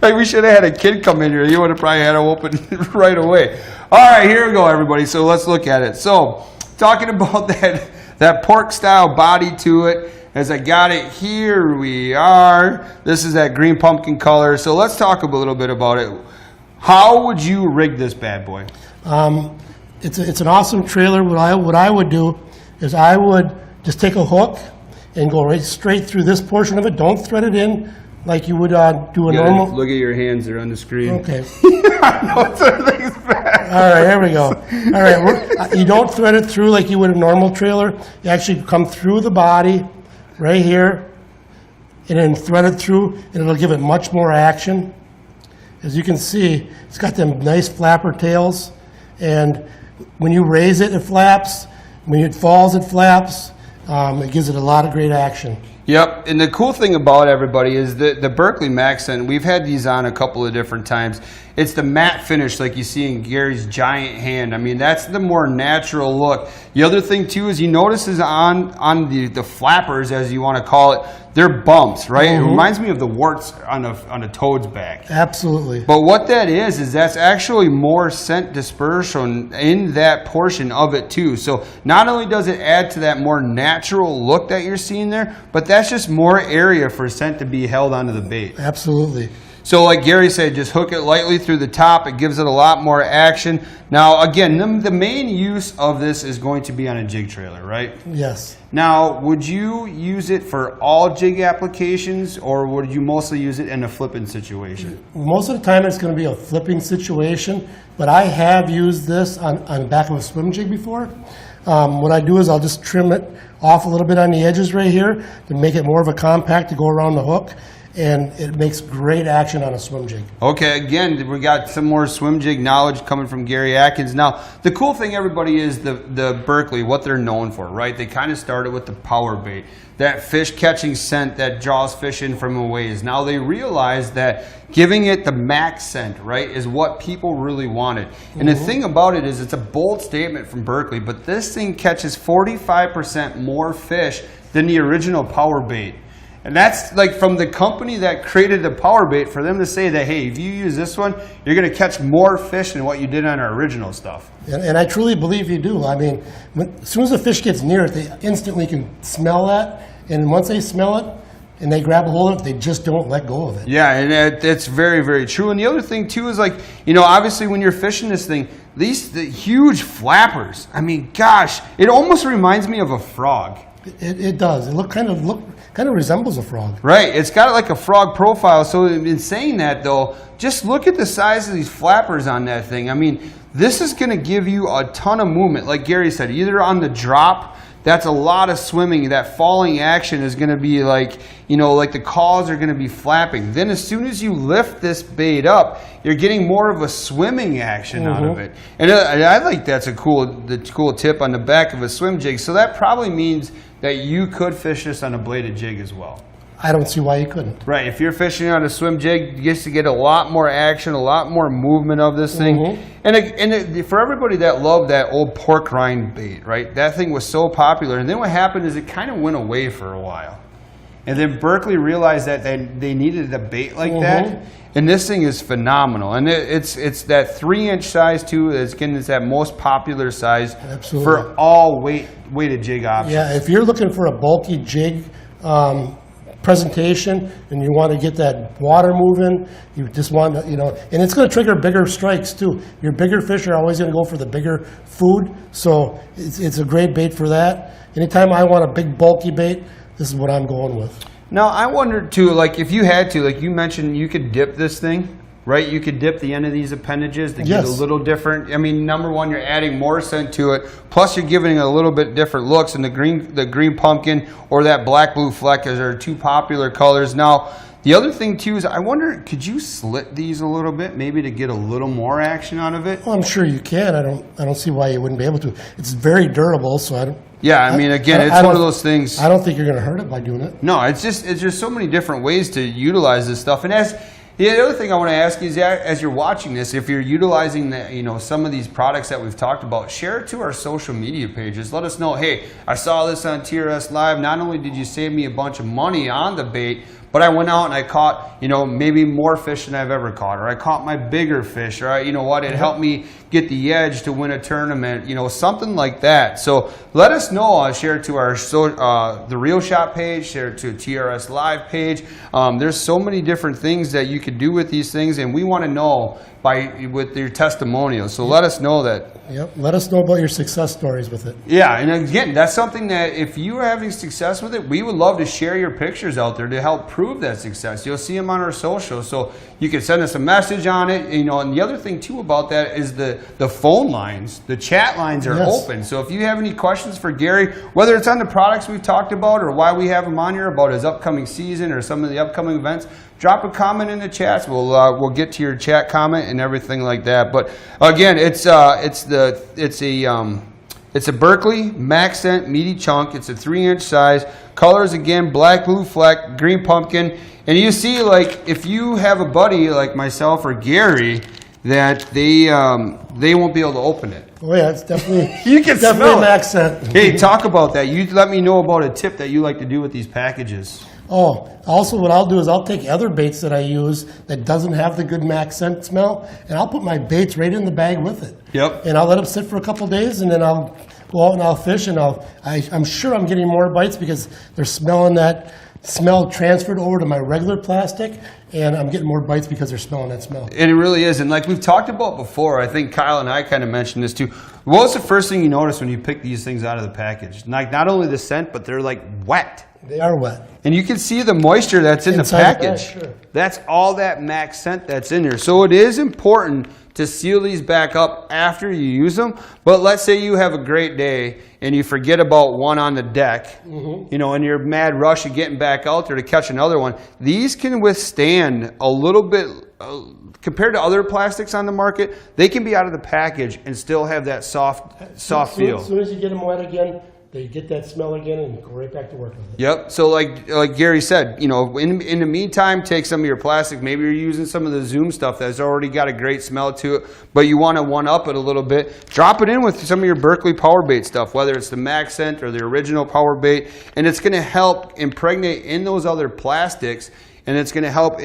Like we should have had a kid come in here. You would have probably had it open right away. All right, here we go, everybody. So let's look at it. So talking about that pork style body to it. As I got it, here we are. This is that green pumpkin color. So let's talk a little bit about it. How would you rig this bad boy? It's an awesome trailer. What I would do is I would just take a hook and go right straight through this portion of it. Don't thread it in like you would do a normal. Look at your hands; they're on the screen. Okay. All right, here we go. All right, you don't thread it through like you would a normal trailer. You actually come through the body, right here, and then thread it through, and it'll give it much more action. As you can see, it's got them nice flapper tails, and when you raise it, it flaps. When it falls, it flaps. It gives it a lot of great action. Yep, and the cool thing about everybody is the Berkeley Maxent, we've had these on a couple of different times. It's the matte finish like you see in Gary's giant hand. I mean, that's the more natural look. The other thing too is you notice is on the flappers, as you want to call it, they're bumps, right? Mm-hmm. It reminds me of the warts on a toad's back. Absolutely. But what that is that's actually more scent dispersion in that portion of it too. So not only does it add to that more natural look that you're seeing there, but that's just more area for scent to be held onto the bait. Absolutely. So like Gary said, just hook it lightly through the top. It gives it a lot more action. Now, again, the main use of this is going to be on a jig trailer, right? Yes. Now, would you use it for all jig applications, or would you mostly use it in a flipping situation? Most of the time it's going to be a flipping situation, but I have used this on the back of a swim jig before. What I do is I'll just trim it off a little bit on the edges right here to make it more of a compact to go around the hook. And it makes great action on a swim jig. Okay, again, we got some more swim jig knowledge coming from Gary Atkins. Now, the cool thing, everybody, is the Berkeley, what they're known for, right? They kind of started with the power bait. That fish catching scent that draws fish in from a ways. Now they realize that giving it the max scent, right, is what people really wanted. And the thing about it is it's a bold statement from Berkeley, but this thing catches 45% more fish than the original power bait. And that's like from the company that created the power bait, for them to say that, hey, if you use this one, you're going to catch more fish than what you did on our original stuff. And I truly believe you do. I mean, as soon as the fish gets near it, they instantly can smell that. And once they smell it and they grab a hold of it, they just don't let go of it. Yeah, and it's very, very true. And the other thing, too, is like, you know, obviously when you're fishing this thing, the huge flappers, I mean, gosh, it almost reminds me of a frog. It does. It kind of resembles a frog. Right. It's got like a frog profile. So in saying that, though, just look at the size of these flappers on that thing. I mean, this is going to give you a ton of movement. Like Gary said, either on the drop, that's a lot of swimming. That falling action is going to be like, you know, like the caws are going to be flapping. Then as soon as you lift this bait up, you're getting more of a swimming action out of it. And I think that's the cool tip on the back of a swim jig. So that probably means that you could fish this on a bladed jig as well. I don't see why you couldn't. Right. If you're fishing on a swim jig, you get to get a lot more action, a lot more movement of this thing. And for everybody that loved that old pork rind bait, right? That thing was so popular. And then what happened is it kind of went away for a while. And then Berkley realized that they needed a bait like that. And this thing is phenomenal. And it's that 3-inch size too. It's that most popular size for all weighted jig options. Yeah, if you're looking for a bulky jig presentation and you want to get that water moving, you just want to, and it's going to trigger bigger strikes too. Your bigger fish are always going to go for the bigger food, so it's a great bait for that. Anytime I want a big bulky bait, this is what I'm going with. Now, I wondered too, like if you had to, like you mentioned, you could dip this thing, right? You could dip the end of these appendages to get a little different. I mean, number one, you're adding more scent to it. Plus, you're giving it a little bit different looks. And the green pumpkin or that black blue fleck are two popular colors. Now, the other thing too is I wonder, could you slit these a little bit, maybe to get a little more action out of it? Well, I'm sure you can. I don't see why you wouldn't be able to. It's very durable, so I don't. Yeah, I mean, again, it's one of those things. I don't think you're going to hurt it by doing it. No, it's just so many different ways to utilize this stuff. And the other thing I want to ask you is, as you're watching this, if you're utilizing some of these products that we've talked about, share it to our social media pages. Let us know, hey, I saw this on TRS Live. Not only did you save me a bunch of money on the bait, but I went out and I caught, maybe more fish than I've ever caught, or I caught my bigger fish, or it helped me get the edge to win a tournament, something like that. So let us know. Share it to our the Reel Shop page, share it to TRS Live page. There's so many different things that you could do with these things, and we want to know with your testimonials. So let us know that. Yep. Let us know about your success stories with it. Yeah, and again, that's something that if you are having success with it, we would love to share your pictures out there to help prove that success. You'll see them on our socials, so you can send us a message on it. And the other thing too about that is the phone lines, the chat lines are open. So if you have any questions for Gary, whether it's on the products we've talked about or why we have him on here about his upcoming season or some of the upcoming events, drop a comment in the chats. We'll get to your chat comment and everything like that. But again, it's a Berkley Max Scent Meaty Chunk. It's a 3-inch size. Colors again: black, blue fleck, green pumpkin. And you see, like if you have a buddy like myself or Gary, that they won't be able to open it. Oh yeah, it's definitely you can smell Max Scent. Hey, talk about that. You let me know about a tip that you like to do with these packages. Oh, also what I'll do is I'll take other baits that I use that doesn't have the good Max Scent smell, and I'll put my baits right in the bag with it. Yep. And I'll let them sit for a couple days, and then I'll go out and I'll fish, and I'm sure I'm getting more bites because they're smelling that smell transferred over to my regular plastic, and I'm getting more bites because they're smelling that smell. And it really is. And like we've talked about before, I think Kyle and I kind of mentioned this too. What was the first thing you noticed when you pick these things out of the package? Like not only the scent, but they're like wet. They are wet. And you can see the moisture that's in Inside the package. The bag, sure. That's all that Max Scent that's in there. So it is important to seal these back up after you use them. But let's say you have a great day and you forget about one on the deck, and you're mad rush of getting back out there to catch another one. These can withstand a little bit, compared to other plastics on the market, they can be out of the package and still have that soft feel. As soon as you get them wet again, they get that smell again and go right back to work with it. Yep. So like Gary said, in the meantime, take some of your plastic. Maybe you're using some of the Zoom stuff that's already got a great smell to it, but you want to one-up it a little bit. Drop it in with some of your Berkley Power Bait stuff, whether it's the Max Scent or the original Power Bait, and it's going to help impregnate in those other plastics, and it's going to help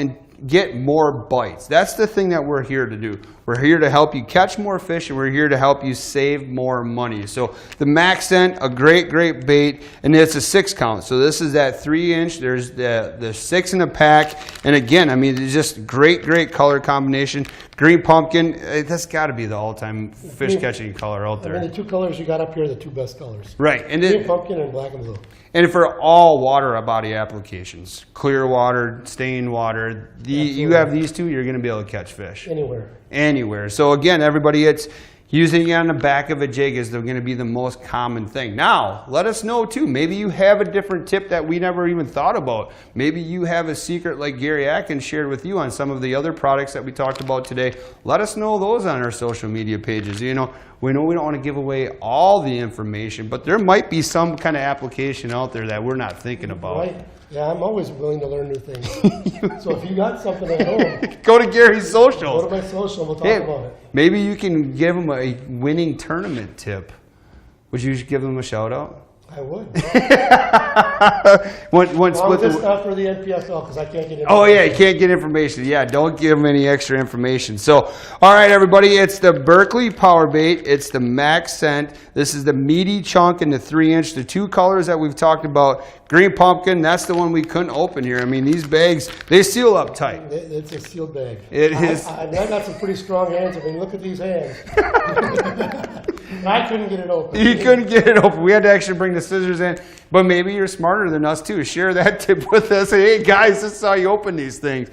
get more bites. That's the thing that we're here to do. We're here to help you catch more fish, and we're here to help you save more money. So the Max Scent, a great bait, and it's a 6 count. So this is that 3-inch. There's the 6 in a pack, and again, I mean, it's just great color combination. Green pumpkin, that's got to be the all-time fish catching color out there. I mean, the two colors you got up here are the two best colors. Right, and green pumpkin and black and blue. And for all water body applications, clear water, stained water, you have these two, you're going to be able to catch fish. Anywhere. So again, everybody, it's using it on the back of a jig is going to be the most common thing. Now, let us know too. Maybe you have a different tip that we never even thought about. Maybe you have a secret like Gary Atkins shared with you on some of the other products that we talked about today. Let us know those on our social media pages. We know we don't want to give away all the information, but there might be some kind of application out there that we're not thinking about. Right. Yeah, I'm always willing to learn new things. So if you got something at home, Go to Gary's socials. go to my social and we'll talk about it. Maybe you can give him a winning tournament tip. Would you give him a shout out? I would. One As split long as it's the, not for the NPSL because I can't get it. Oh yeah, you can't get information. Yeah, don't give them any extra information. So, all right, everybody, it's the Berkeley Power Bait. It's the Max Scent. This is the meaty chunk and the 3-inch. The two colors that we've talked about. Green pumpkin. That's the one we couldn't open here. I mean, these bags, they seal up tight. It's a sealed bag. It is. I got some pretty strong hands. I mean, look at these hands. I couldn't get it open. You couldn't get it open. We had to actually bring the scissors in. But maybe you're smarter than us too. Share that tip with us. Hey guys, this is how you open these things.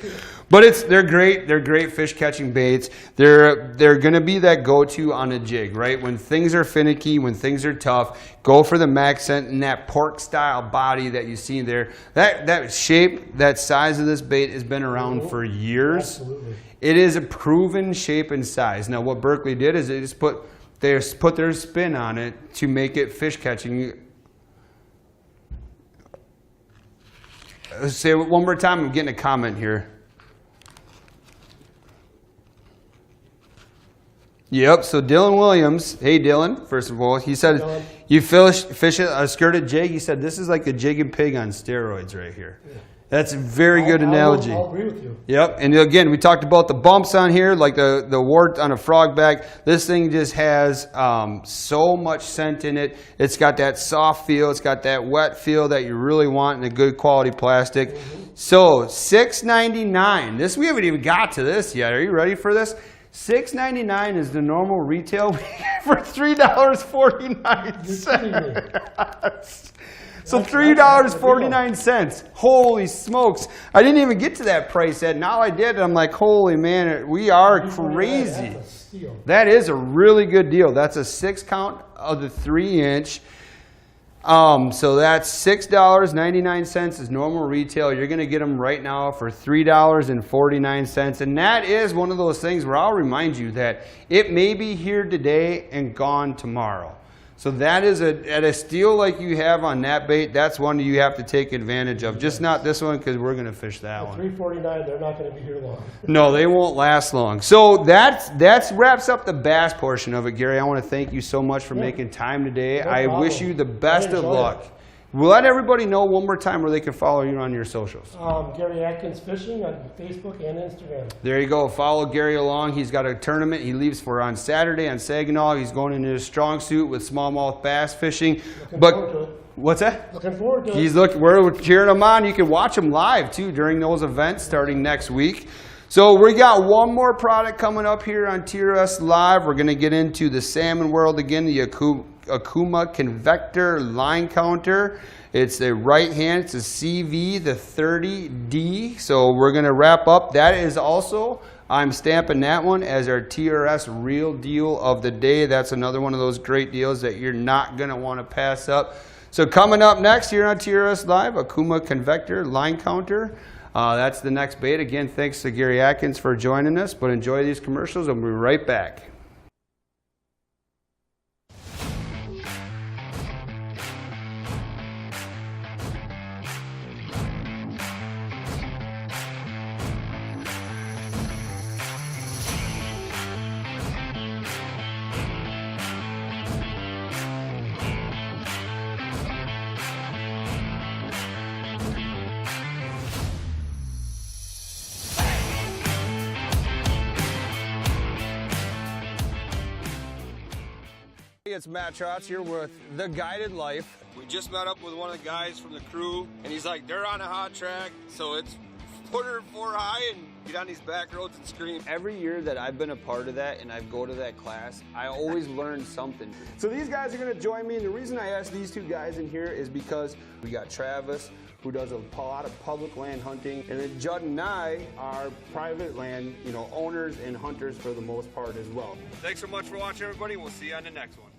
But they're great. They're great fish catching baits. They're gonna be that go-to on a jig, right? When things are finicky, when things are tough, go for the Max Scent and that pork style body that you see there. That shape, that size of this bait has been around for years. Absolutely. It is a proven shape and size. Now what Berkeley did is they just put their spin on it to make it fish catching. Say it one more time. I'm getting a comment here. Yep. So Dylan Williams. Hey Dylan. First of all, he said Dylan. you fish a skirted jig. He said this is like the jig and pig on steroids right here. Yeah. That's a very good analogy. I'll agree with you. Yep, and again, we talked about the bumps on here, like the wart on a frog back. This thing just has so much scent in it. It's got that soft feel. It's got that wet feel that you really want in a good quality plastic. So $6.99. This we haven't even got to this yet. Are you ready for this? $6.99 is the normal retail for $3.49. So $3.49. Holy smokes. I didn't even get to that price yet. Now I did. And I'm like, holy man, we are crazy. That's a steal. That is a really good deal. That's a 6 count of the 3-inch. So that's $6.99 is normal retail. You're going to get them right now for $3.49. And that is one of those things where I'll remind you that it may be here today and gone tomorrow. So that is at a steal like you have on that bait. That's one you have to take advantage of. Just not this one because we're going to fish that one. $3.49. They're not going to be here long. No, they won't last long. So that wraps up the bass portion of it, Gary. I want to thank you so much for making time today. No I problem. wish you the best of enjoyed luck. it. We'll let everybody know one more time where they can follow you on your socials. Gary Atkins Fishing on Facebook and Instagram. There you go. Follow Gary along. He's got a tournament he leaves for on Saturday on Saginaw. He's going into his strong suit with smallmouth bass fishing. Looking forward to it. What's that? Looking forward to it. We're cheering him on. You can watch him live too during those events starting next week. So we got one more product coming up here on TRS Live. We're going to get into the salmon world again, the Akuma Convector line counter. It's a right hand, it's a CV, the 30D. So we're going to wrap up. That is also, I'm stamping that one as our TRS real deal of the day. That's another one of those great deals that you're not going to want to pass up. So coming up next here on TRS Live, Akuma Convector line counter. That's the next bait. Again, thanks to Gary Atkins for joining us, but enjoy these commercials and we'll be right back. It's Matt Trotz here with The Guided Life. We just met up with one of the guys from the crew, and he's like, they're on a hot track, so it's put her 4 high and get on these back roads and scream. Every year that I've been a part of that and I go to that class, I always learn something. So these guys are going to join me, and the reason I asked these two guys in here is because we got Travis, who does a lot of public land hunting, and then Judd and I are private land, owners and hunters for the most part as well. Thanks so much for watching, everybody. We'll see you on the next one.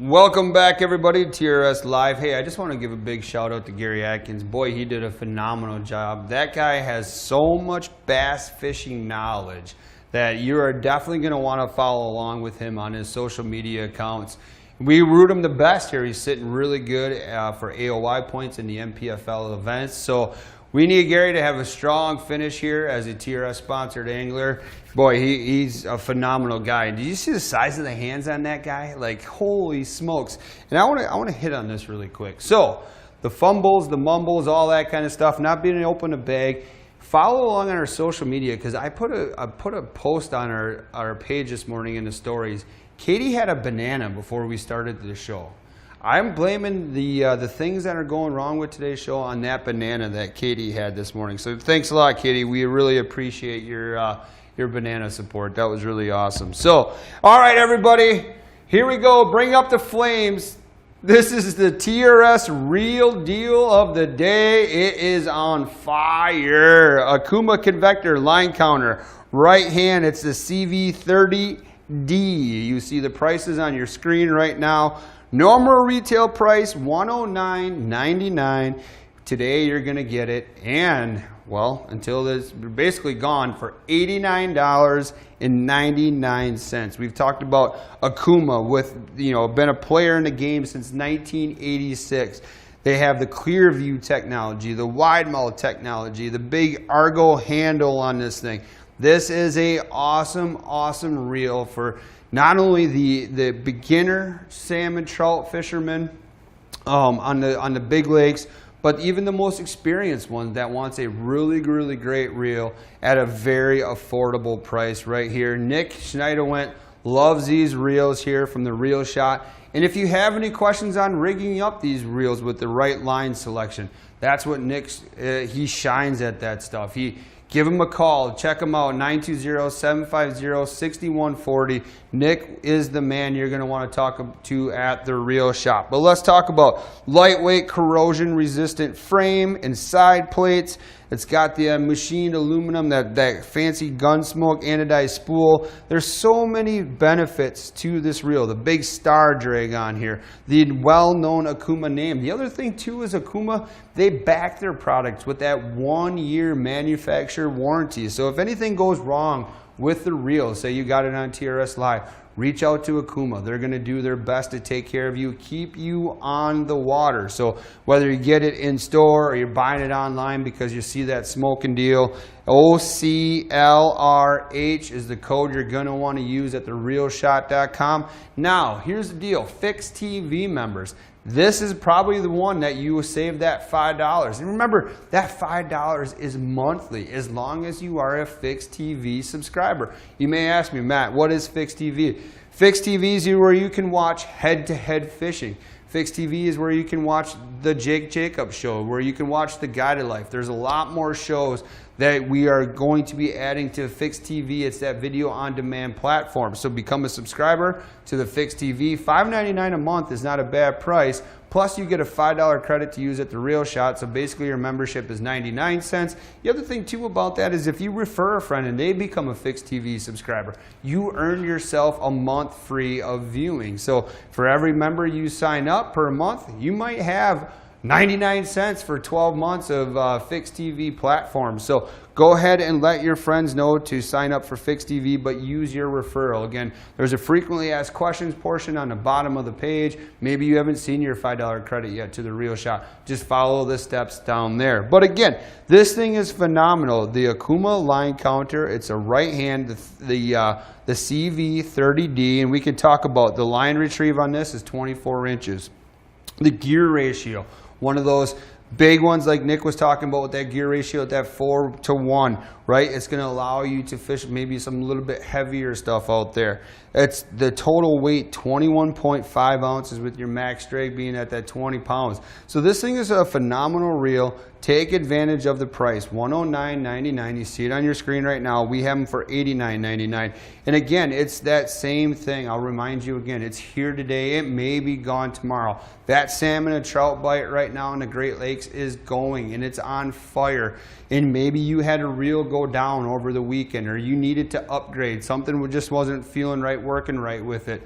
Welcome back, everybody, to TRS Live. Hey, I just want to give a big shout out to Gary Atkins. Boy, he did a phenomenal job. That guy has so much bass fishing knowledge that you are definitely going to want to follow along with him on his social media accounts. We root him the best here. He's sitting really good for AOY points in the MPFL events. So we need Gary to have a strong finish here as a TRS-sponsored angler. Boy, he's a phenomenal guy. Did you see the size of the hands on that guy? Like, holy smokes. And I want to hit on this really quick. So, the fumbles, the mumbles, all that kind of stuff, not being able to open a bag. Follow along on our social media, because I put a post on our page this morning in the stories. Katie had a banana before we started the show. I'm blaming the things that are going wrong with today's show on that banana that Katie had this morning. So thanks a lot, Katie. We really appreciate your banana support. That was really awesome. So, all right, everybody, here we go. Bring up the flames. This is the TRS real deal of the day. It is on fire. Akuma Convector line counter. Right hand, it's the CV30D. You see the prices on your screen right now. Normal retail price, $109.99. Today you're going to get it, and, well, until this, basically gone for $89.99. We've talked about Akuma with, been a player in the game since 1986. They have the clear view technology, the wide mouth technology, the big Argo handle on this thing. This is a awesome reel for not only the beginner salmon trout fishermen on the big lakes, but even the most experienced one that wants a really great reel at a very affordable price right here. Nick Schneiderwent loves these reels here from the Reel Shot. And if you have any questions on rigging up these reels with the right line selection, that's what Nick, he shines at that stuff. Give him a call. Check him out, 920-750-6140. Nick is the man you're going to want to talk to at the Reel Shop. But let's talk about lightweight, corrosion-resistant frame and side plates. It's got the machined aluminum, that fancy Gunsmoke anodized spool. There's so many benefits to this reel. The big star drag on here. The well-known Akuma name. The other thing, too, is Akuma, they back their products with that 1-year manufacturer warranty. So if anything goes wrong with the reel, say you got it on TRS Live, reach out to Akuma. They're going to do their best to take care of you, keep you on the water. So whether you get it in store or you're buying it online because you see that smoking deal, OCLRH is the code you're going to want to use at thereelshot.com. Now, here's the deal. Fixed TV members. This is probably the one that you will save that $5. And remember, that $5 is monthly as long as you are a Fixed TV subscriber. You may ask me, Matt, what is Fixed TV? Fixed TV is where you can watch head-to-head fishing. Fixed TV is where you can watch the Jake Jacobs show, where you can watch the Guided Life. There's a lot more shows that we are going to be adding to Fixed TV. It's that video on demand platform. So become a subscriber to the Fixed TV. $5.99 a month is not a bad price. Plus you get a $5 credit to use at the Reel Shot. So basically your membership is 99 cents. The other thing too about that is if you refer a friend and they become a Fixed TV subscriber, you earn yourself a month free of viewing. So for every member you sign up per month, you might have 99 cents for 12 months of Fixed TV platform. So go ahead and let your friends know to sign up for Fixed TV, but use your referral. Again, there's a frequently asked questions portion on the bottom of the page. Maybe you haven't seen your $5 credit yet to the Reel Shot. Just follow the steps down there. But again, this thing is phenomenal. The Akuma line counter, it's a right hand, the CV30D, and we can talk about the line retrieve on this is 24 inches. The gear ratio, one of those big ones like Nick was talking about with that gear ratio at that 4-to-1, right? It's going to allow you to fish maybe some little bit heavier stuff out there. It's the total weight, 21.5 ounces with your max drag being at that 20 pounds. So this thing is a phenomenal reel. Take advantage of the price, $109.99. You see it on your screen right now. We have them for $89.99. And again, it's that same thing. I'll remind you again, it's here today. It may be gone tomorrow. That salmon and trout bite right now in the Great Lakes is going, and it's on fire. And maybe you had a reel go down over the weekend, or you needed to upgrade. Something just wasn't feeling right, working right with it.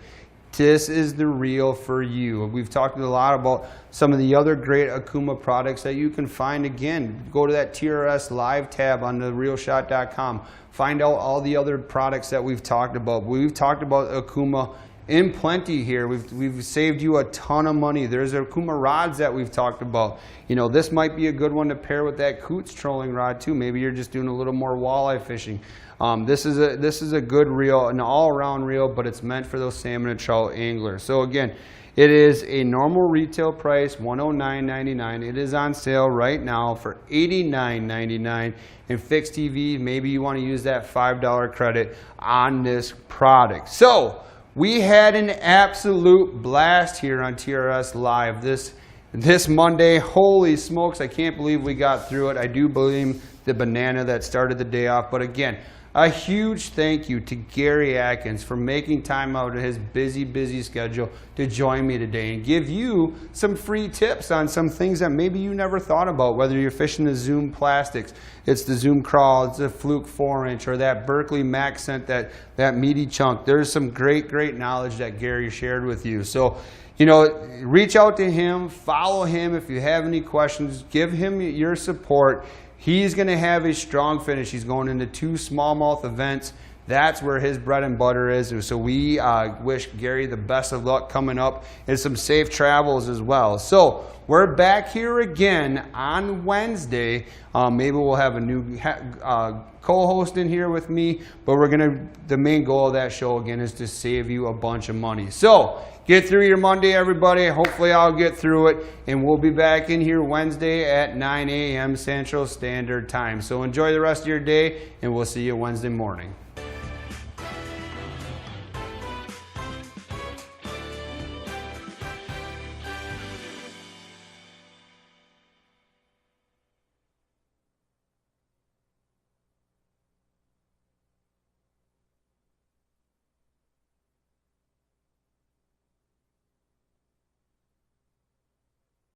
this is the reel for you. We've talked a lot about some of the other great Okuma products that you can find. Again, go to that TRS Live tab on the realshot.com. Find out all the other products that we've talked about. We've talked about Okuma in plenty here. We've saved you a ton of money. There's Okuma rods that we've talked about. You know, this might be a good one to pair with that Coots trolling rod too. Maybe you're just doing a little more walleye fishing. This is a good reel, an all-around reel, but it's meant for those salmon and trout anglers. So again, it is a normal retail price, $109.99. It is on sale right now for $89.99. And Fixed TV, maybe you want to use that $5 credit on this product. So we had an absolute blast here on TRS Live this Monday. Holy smokes, I can't believe we got through it. I do blame the banana that started the day off. But again, a huge thank you to Gary Atkins for making time out of his busy schedule to join me today and give you some free tips on some things that maybe you never thought about, whether you're fishing the Zoom plastics, it's the Zoom Craw, it's a Fluke 4-inch, or that Berkley Max Scent, that meaty chunk. There's some great knowledge that Gary shared with you. So, you know, reach out to him, follow him if you have any questions, give him your support. He's going to have a strong finish. He's going into 2 smallmouth events. That's where his bread and butter is. So we wish Gary the best of luck coming up and some safe travels as well. So we're back here again on Wednesday. Maybe we'll have a new co-host in here with me, but the main goal of that show again is to save you a bunch of money. So get through your Monday, everybody. Hopefully I'll get through it, and we'll be back in here Wednesday at 9 a.m. Central Standard Time. So enjoy the rest of your day, and we'll see you Wednesday morning.